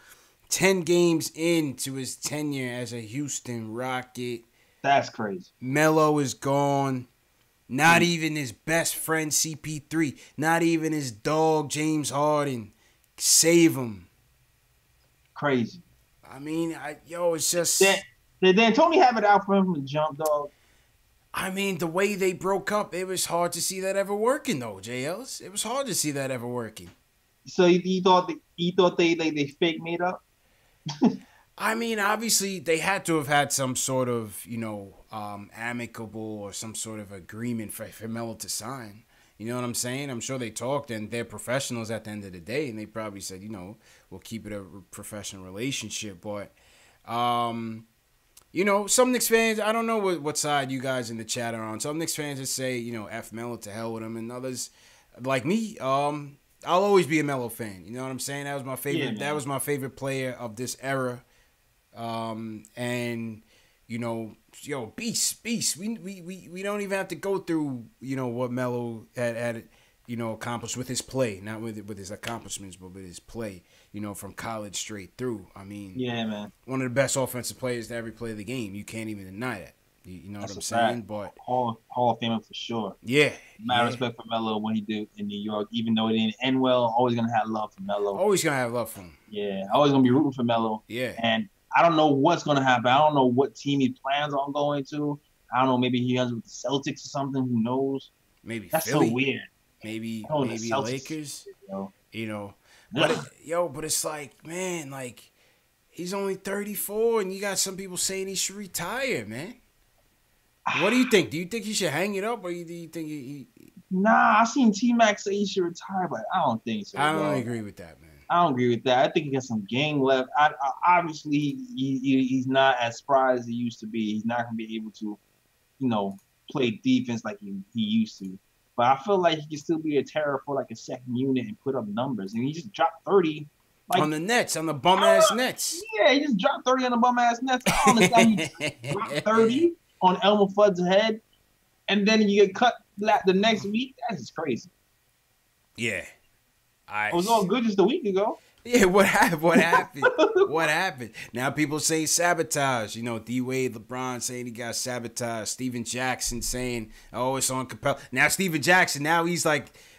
10 games into his tenure as a Houston Rocket. That's crazy. Melo is gone. Not even his best friend CP3. Not even his dog James Harden. Save him. Crazy. I mean, it's just... Did D'Antoni have it out for him from the jump, dog? I mean, the way they broke up, it was hard to see that ever working, though, Jay Ellis. It was hard to see that ever working. So he thought they fake made up? I mean, obviously, they had to have had some sort of, amicable or some sort of agreement for Melo to sign. You know what I'm saying? I'm sure they talked, and they're professionals at the end of the day, and they probably said, we'll keep it a professional relationship. But, some Knicks fans, I don't know what side you guys in the chat are on. Some Knicks fans just say, F Melo, to hell with him, and others, like me, I'll always be a Melo fan. You know what I'm saying? That was my favorite. Yeah, that was my favorite player of this era. And you know, beast. We don't even have to go through, you know, what Melo had you know, accomplished with his play, not with his accomplishments, but with his play. You know, from college straight through. I mean, yeah, man, one of the best offensive players to ever play the game. You can't even deny that. You know That's what I'm saying? fact. But Hall of Famer for sure. yeah, Mad respect for Melo when he did in New York, even though it didn't end well. Always gonna have love for Melo. Always gonna have love for him. Yeah, always gonna be rooting for Melo. Yeah, and I don't know what's gonna happen. I don't know what team he plans on going to. I don't know. Maybe he ends with the Celtics or something. Who knows? Maybe that's Philly. so weird. Maybe Celtics, Lakers. You know, Yeah. but it's like, man, like he's only 34, and you got some people saying he should retire, man. What do you think? Do you think he should hang it up, or do you think he? Nah, I seen T-Mac say he should retire, but I don't think so. I don't agree with that, man. I don't agree with that. I think he got some gang left. Obviously, he's not as spry as he used to be. He's not gonna be able to, you know, play defense like he used to. But I feel like he can still be a terror for like a second unit and put up numbers. And he just dropped 30. Like, on the Nets, on the bum-ass Nets. Yeah, he just dropped 30 on the bum-ass Nets. I don't understand he dropped 30 on Elmer Fudd's head, and then you get cut the next week. That's just crazy. Yeah. It was all good just a week ago. Yeah, what happened? What happened? Now people say sabotage. You know, D-Wade, LeBron saying he got sabotaged. Steven Jackson saying, oh, it's on Capella. Now Steven Jackson, now he's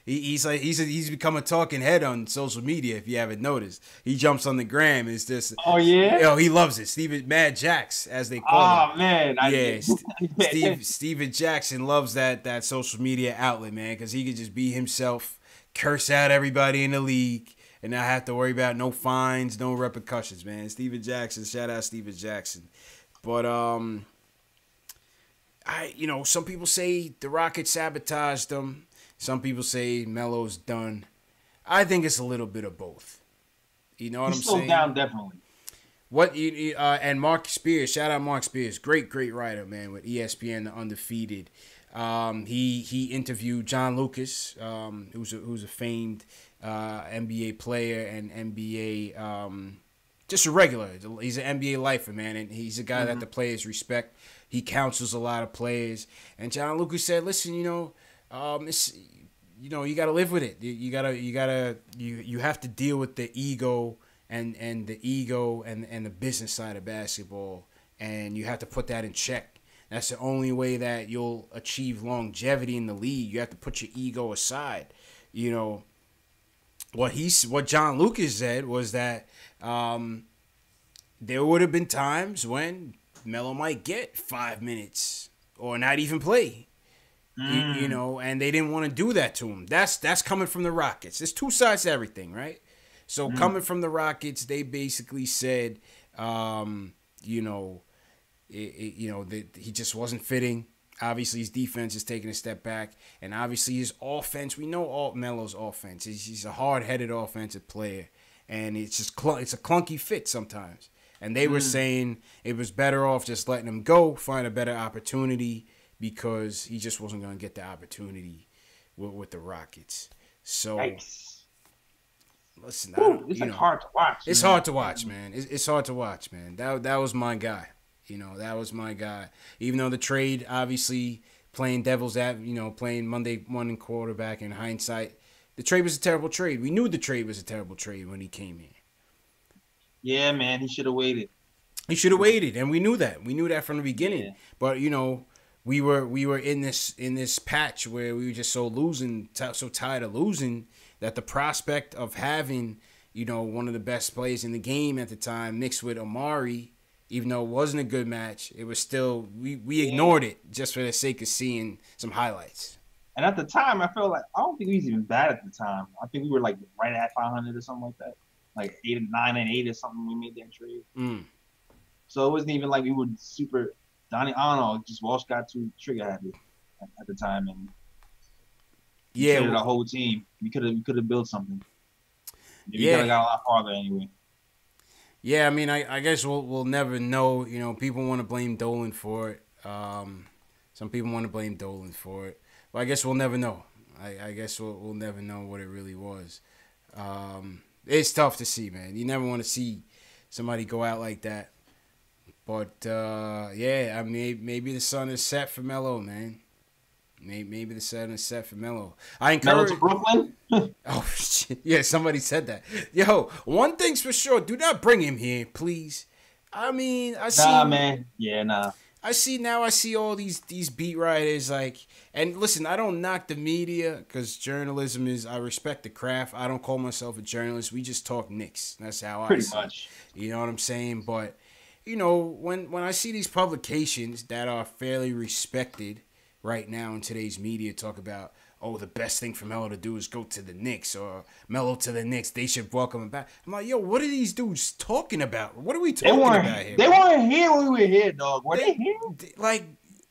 become a talking head on social media. If you haven't noticed, he jumps on the gram. It's just, oh yeah, yo, he loves it. Steven Mad Jacks, as they call him. Oh man, Steven Jackson loves that social media outlet, man, because he could just be himself, curse out everybody in the league, and not have to worry about no fines, no repercussions, man. Steven Jackson, shout out Steven Jackson. But some people say the Rockets sabotaged them. Some people say Melo's done. I think it's a little bit of both. You know what I'm saying? He's slowed down, definitely. And Mark Spears, shout out Mark Spears, great writer, man, with ESPN, the Undefeated. He interviewed John Lucas, who's a famed NBA player and NBA just a regular. He's an NBA lifer, man, and he's a guy that the players respect. He counsels a lot of players, and John Lucas said, "Listen, you got to live with it. You have to deal with the ego and the business side of basketball, and you have to put that in check. That's the only way that you'll achieve longevity in the league. You have to put your ego aside. You know, what John Lucas said was that there would have been times when Melo might get 5 minutes or not even play. You know, and they didn't want to do that to him. That's coming from the Rockets. There's two sides to everything, right? So coming from the Rockets, they basically said, that he just wasn't fitting. Obviously, his defense is taking a step back, and obviously his offense. We know Melo's offense. He's a hard-headed offensive player, and it's just it's a clunky fit sometimes. And they were saying it was better off just letting him go, find a better opportunity, because he just wasn't going to get the opportunity with the Rockets. So, listen, it's hard to watch. It's hard to watch, man. It's hard to watch, man. That was my guy. You know, that was my guy. Even though the trade, obviously, playing devil's advocate, playing Monday morning quarterback in hindsight, the trade was a terrible trade. We knew the trade was a terrible trade when he came in. Yeah, man, he should have waited. He should have waited, and we knew that. We knew that from the beginning. Yeah. But we were in this patch where we were just so tired of losing, that the prospect of having one of the best players in the game at the time mixed with Amari, even though it wasn't a good match, it was still we ignored it just for the sake of seeing some highlights. And at the time, I felt like I don't think we was even bad at the time. I think we were like right at 500 or something like that, like 9-8 or something. We made that trade, so it wasn't even like we were super. I don't know. Just Walsh got too trigger happy at the time, and traded our whole team. We could have built something. We could have got a lot farther anyway. Yeah, I mean, I guess we'll never know. People want to blame Dolan for it. Some people want to blame Dolan for it, but I guess we'll never know. I guess we'll never know what it really was. It's tough to see, man. You never want to see somebody go out like that. But yeah, I mean, maybe the sun is set for Melo, man. Maybe the sun is set for Melo. I encourage Melo to Brooklyn. Oh shit! Yeah, somebody said that. Yo, one thing's for sure: do not bring him here, please. I mean, I see. Nah, man. Yeah, nah. I see all these beat writers like, and listen, I don't knock the media because journalism is. I respect the craft. I don't call myself a journalist. We just talk Knicks. That's how I Pretty see much. it. You know what I'm saying? But you know, when I see these publications that are fairly respected right now in today's media talk about, oh, the best thing for Melo to do is go to the Knicks, or Melo to the Knicks, they should welcome him back. I'm like, yo, what are these dudes talking about? What are we talking about here? They weren't here when we were here, dog. Were they here? Like,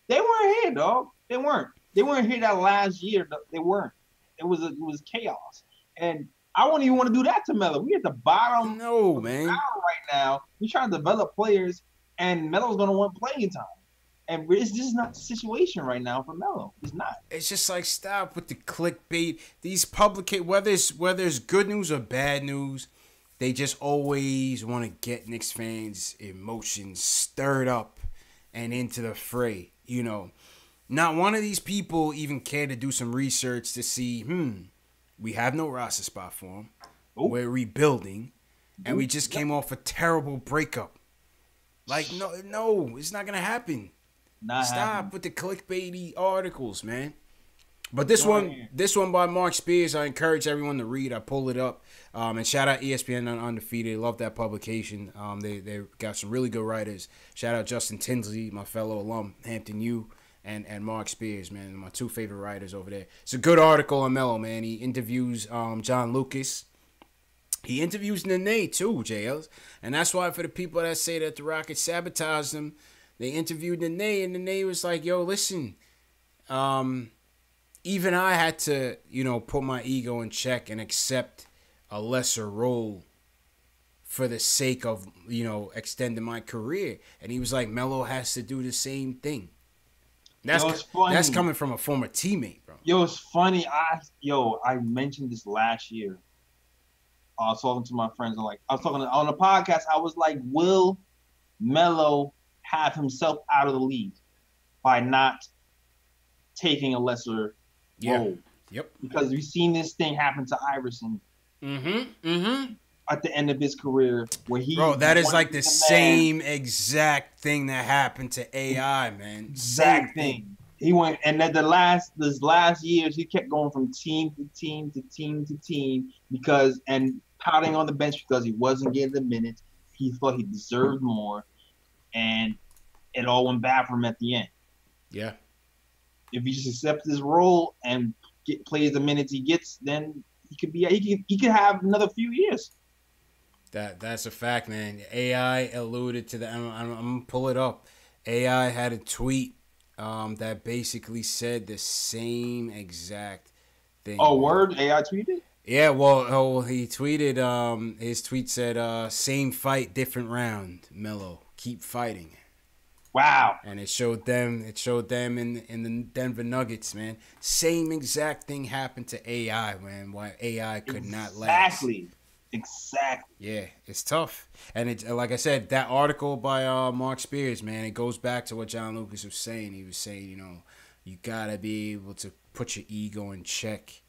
they weren't here, dog. They weren't. They weren't here that last year. They weren't. It was chaos. And I wouldn't even want to do that to Melo. We at the bottom. No, man. Right now, we're trying to develop players, and Melo's going to want playing time. And it's just not the situation right now for Melo. It's not. It's just like, stop with the clickbait. These whether it's good news or bad news, they just always want to get Knicks fans' emotions stirred up and into the fray. You know, not one of these people even care to do some research to see, we have no roster spot for him. Ooh. We're rebuilding, and we just came off a terrible breakup. Like, no, it's not gonna happen. Stop with the clickbaity articles, man. But this one by Mark Spears, I encourage everyone to read. I pulled it up. And shout out ESPN Undefeated. Love that publication. They got some really good writers. Shout out Justin Tinsley, my fellow alum, Hampton U, and Mark Spears, man. My two favorite writers over there. It's a good article on Melo, man. He interviews John Lucas. He interviews Nene too, JLs. And that's why for the people that say that the Rockets sabotaged him, they interviewed Nene, and Nene was like, yo, listen, even I had to, put my ego in check and accept a lesser role for the sake of, extending my career. And he was like, Melo has to do the same thing. That's coming from a former teammate, bro. Yo, it's funny. I mentioned this last year. I was talking to my friends. I was talking on the podcast. I was like, will Melo have himself out of the league by not taking a lesser role? Yep. Because we've seen this thing happen to Iverson at the end of his career, where that is like the same exact thing that happened to AI, man. Exact thing. He went, and at this last years, he kept going from team to team to team to team and pouting on the bench because he wasn't getting the minutes. He thought he deserved more, and it all went bad for him at the end. Yeah. If he just accepts his role and plays the minutes he gets, then he could have another few years. That's a fact, man. AI alluded to that. I'm gonna pull it up. AI had a tweet that basically said the same exact thing. Oh, word? AI tweeted? Yeah, well, he tweeted. His tweet said, "Same fight, different round. Melo, keep fighting." Wow. And it showed them in the Denver Nuggets, man. Same exact thing happened to AI, man. Why AI could not last. Exactly. Yeah, it's tough. And it, like I said, that article by Mark Spears, man, it goes back to what John Lucas was saying. He was saying, you gotta be able to put your ego in check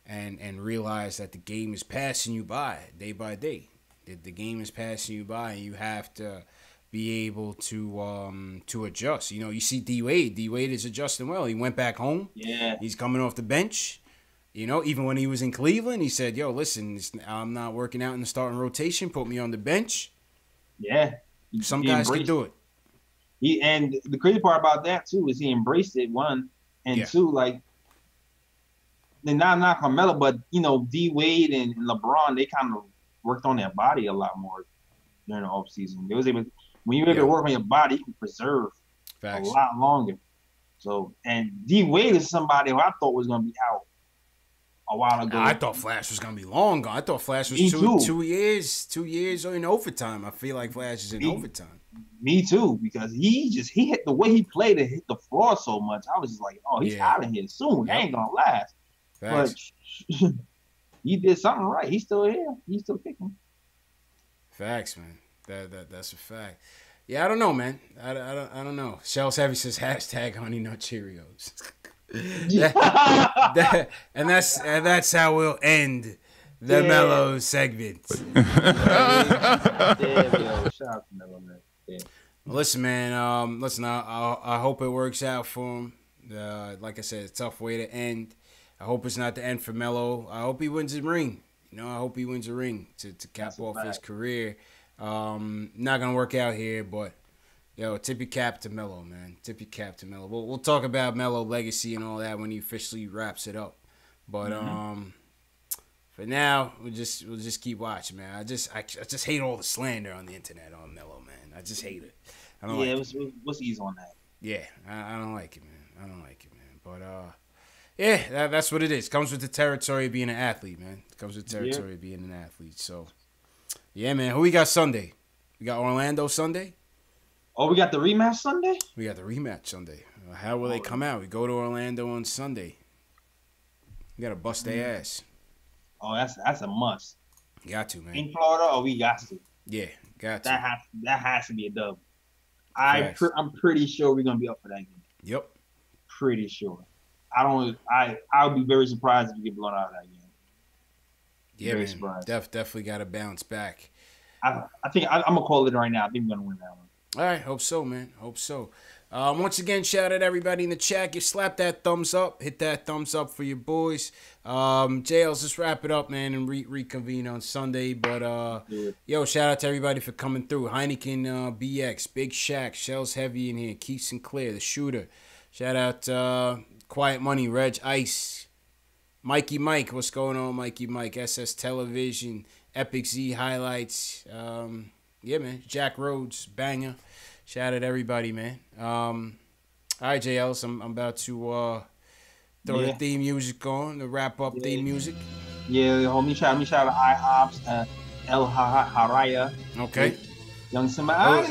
and realize that the game is passing you by day by day. The game is passing you by, and you have to be able to adjust. You see D-Wade. D-Wade is adjusting well. He went back home. Yeah. He's coming off the bench. Even when he was in Cleveland, he said, yo, listen, I'm not working out in the starting rotation. Put me on the bench. Yeah. Some guys can do it. And the crazy part about that, too, is he embraced it, one. And two, they're not knock on Melo, but, D-Wade and LeBron, they kind of worked on their body a lot more during the offseason. They was able, when you're able to work on your body, you can preserve a lot longer. So, and D-Wade is somebody who I thought was going to be out a while ago. I thought Flash was gonna be long gone. I thought Flash was two years in overtime. I feel like Flash is in overtime. Me too, because he hit the way he played it, hit the floor so much. I was just like, oh, he's out of here soon. That ain't gonna last. Facts. he did something right. He's still here. He's still kicking. Facts, man. That's a fact. Yeah, I don't know, man. I don't know. Shells Heavy says hashtag Honey Nut Cheerios. and that's how we'll end the Mellow segment. Damn, yo. Shout out to Mellow, man. Yeah. Listen, man. Listen, I hope it works out for him. Like I said, it's a tough way to end. I hope it's not the end for Melo. I hope he wins a ring. You know, I hope he wins a ring to cap off his career. Not gonna work out here, but yo, tip your cap to Melo, man. Tip your cap to Melo. We'll talk about Melo legacy and all that when he officially wraps it up. But for now, we'll just keep watching, man. I just hate all the slander on the internet on Melo, man. I just hate it. I don't like it. What's ease on that? Yeah, I don't like it, man. I don't like it, man. But yeah, that's what it is. Comes with the territory of being an athlete, man. Comes with the territory of being an athlete. So, yeah, man. Who we got Sunday? We got Orlando Sunday. Oh, we got the rematch Sunday? We got the rematch Sunday. How will they come out? We go to Orlando on Sunday. We got to bust their ass. Oh, that's a must. Got to, man. In Florida, we got to. Yeah, got to. That has to be a dub. I'm pretty sure we're gonna be up for that game. Yep. Pretty sure. I would be very surprised if we get blown out of that game. Yeah, very man. Definitely got to bounce back. I think I'm gonna call it right now. I think we're gonna win that one. All right, hope so, man. Hope so. Once again, shout out everybody in the chat. You slap that thumbs up. Hit that thumbs up for your boys. JL's, let's wrap it up, man, and reconvene on Sunday. But, yo, shout out to everybody for coming through. Heineken BX, Big Shaq, Shells Heavy in here, Keith Sinclair, The Shooter. Shout out Quiet Money, Reg Ice, Mikey Mike. What's going on, Mikey Mike? SS Television, Epic Z Highlights. Yeah, man. Jack Rhodes, banger. Shout out to everybody, man. All right, JL, so I'm about to throw the theme music on, the wrap-up theme music. Yeah, homie, shout out to IHOPS, El Haraya. Okay. Young Simba.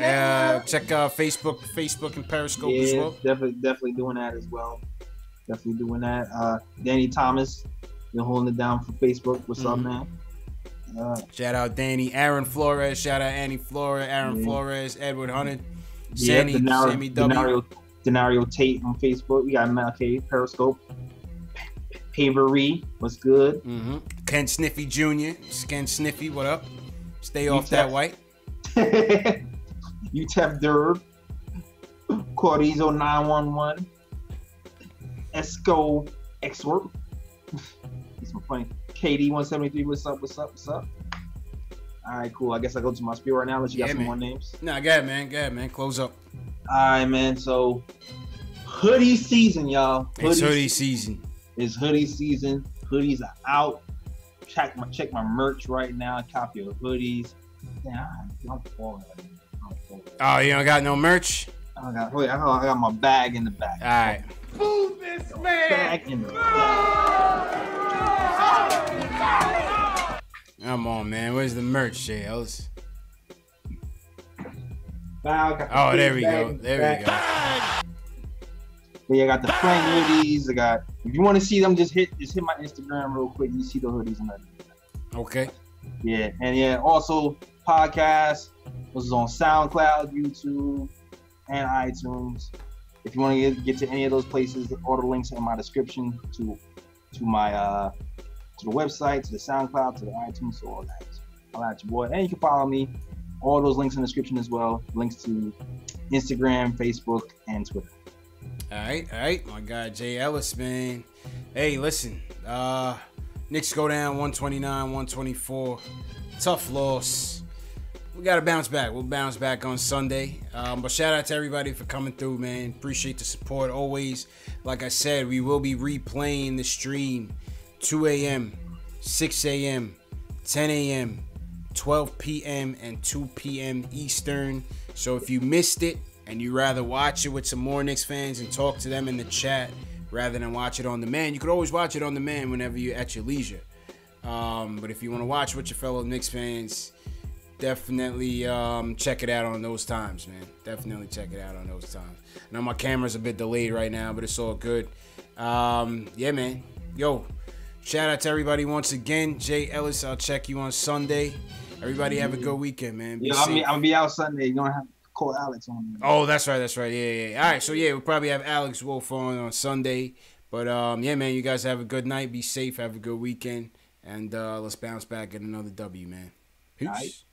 Check Facebook and Periscope as well. Definitely doing that as well. Definitely doing that. Danny Thomas, you're holding it down for Facebook. What's up, man? Shout out Danny. Aaron Flores. Shout out Annie Flores. Aaron Flores. Edward Hunted. Sammy W. Denario Tate on Facebook. We got MLK Periscope. Pavery. What's good? Mm-hmm. Ken Sniffy Jr. Ken Sniffy. What up? Stay off that white. UTEP Derb. Cordizo 911. Esco Exwork. It's funny. KD 173. What's up? All right, cool. I guess I go to my spiel right now. Unless you got some more names. Nah, go ahead, man. Close up. All right, man. So, hoodie season, y'all. It's hoodie season. It's hoodie season. Hoodies are out. Check my merch right now. Copy your hoodies. Damn, I'm falling. Oh, you don't got no merch? I got my bag in the back. All right. Move this man. Bag in the back. Come on, man. Where's the merch, JLs? Oh, there we go. There we go. Yeah, I got the plain hoodies. If you want to see them, just hit my Instagram real quick. You see the hoodies and everything. Okay. Yeah, and also podcast. This is on SoundCloud, YouTube, and iTunes. If you want to get to any of those places, all the links are in my description to my to the website, to the SoundCloud, to the iTunes, so all that. All that, your boy. And you can follow me. All those links in the description as well. Links to Instagram, Facebook, and Twitter. All right. My guy, Jay Ellis, man. Hey, listen. Knicks go down 129-124. Tough loss. We got to bounce back. We'll bounce back on Sunday. But shout out to everybody for coming through, man. Appreciate the support always. Like I said, we will be replaying the stream 2 a.m., 6 a.m., 10 a.m., 12 p.m., and 2 p.m. Eastern. So if you missed it and you rather watch it with some more Knicks fans and talk to them in the chat rather than watch it on demand, you could always watch it on demand whenever you're at your leisure. But if you want to watch with your fellow Knicks fans, definitely check it out on those times, man. Definitely check it out on those times. I know my camera's a bit delayed right now, but it's all good. Yeah, man. Yo, Shout out to everybody once again. Jay Ellis, I'll check you on Sunday. Everybody have a good weekend, man. Be Yeah, safe. I'm gonna be out Sunday. You're gonna have to call Alex on me. Oh, that's right. Yeah. All right, so yeah, we'll probably have Alex Wolf on Sunday. But yeah, man, you guys have a good night. Be safe. Have a good weekend. And let's bounce back and another W, man. Peace.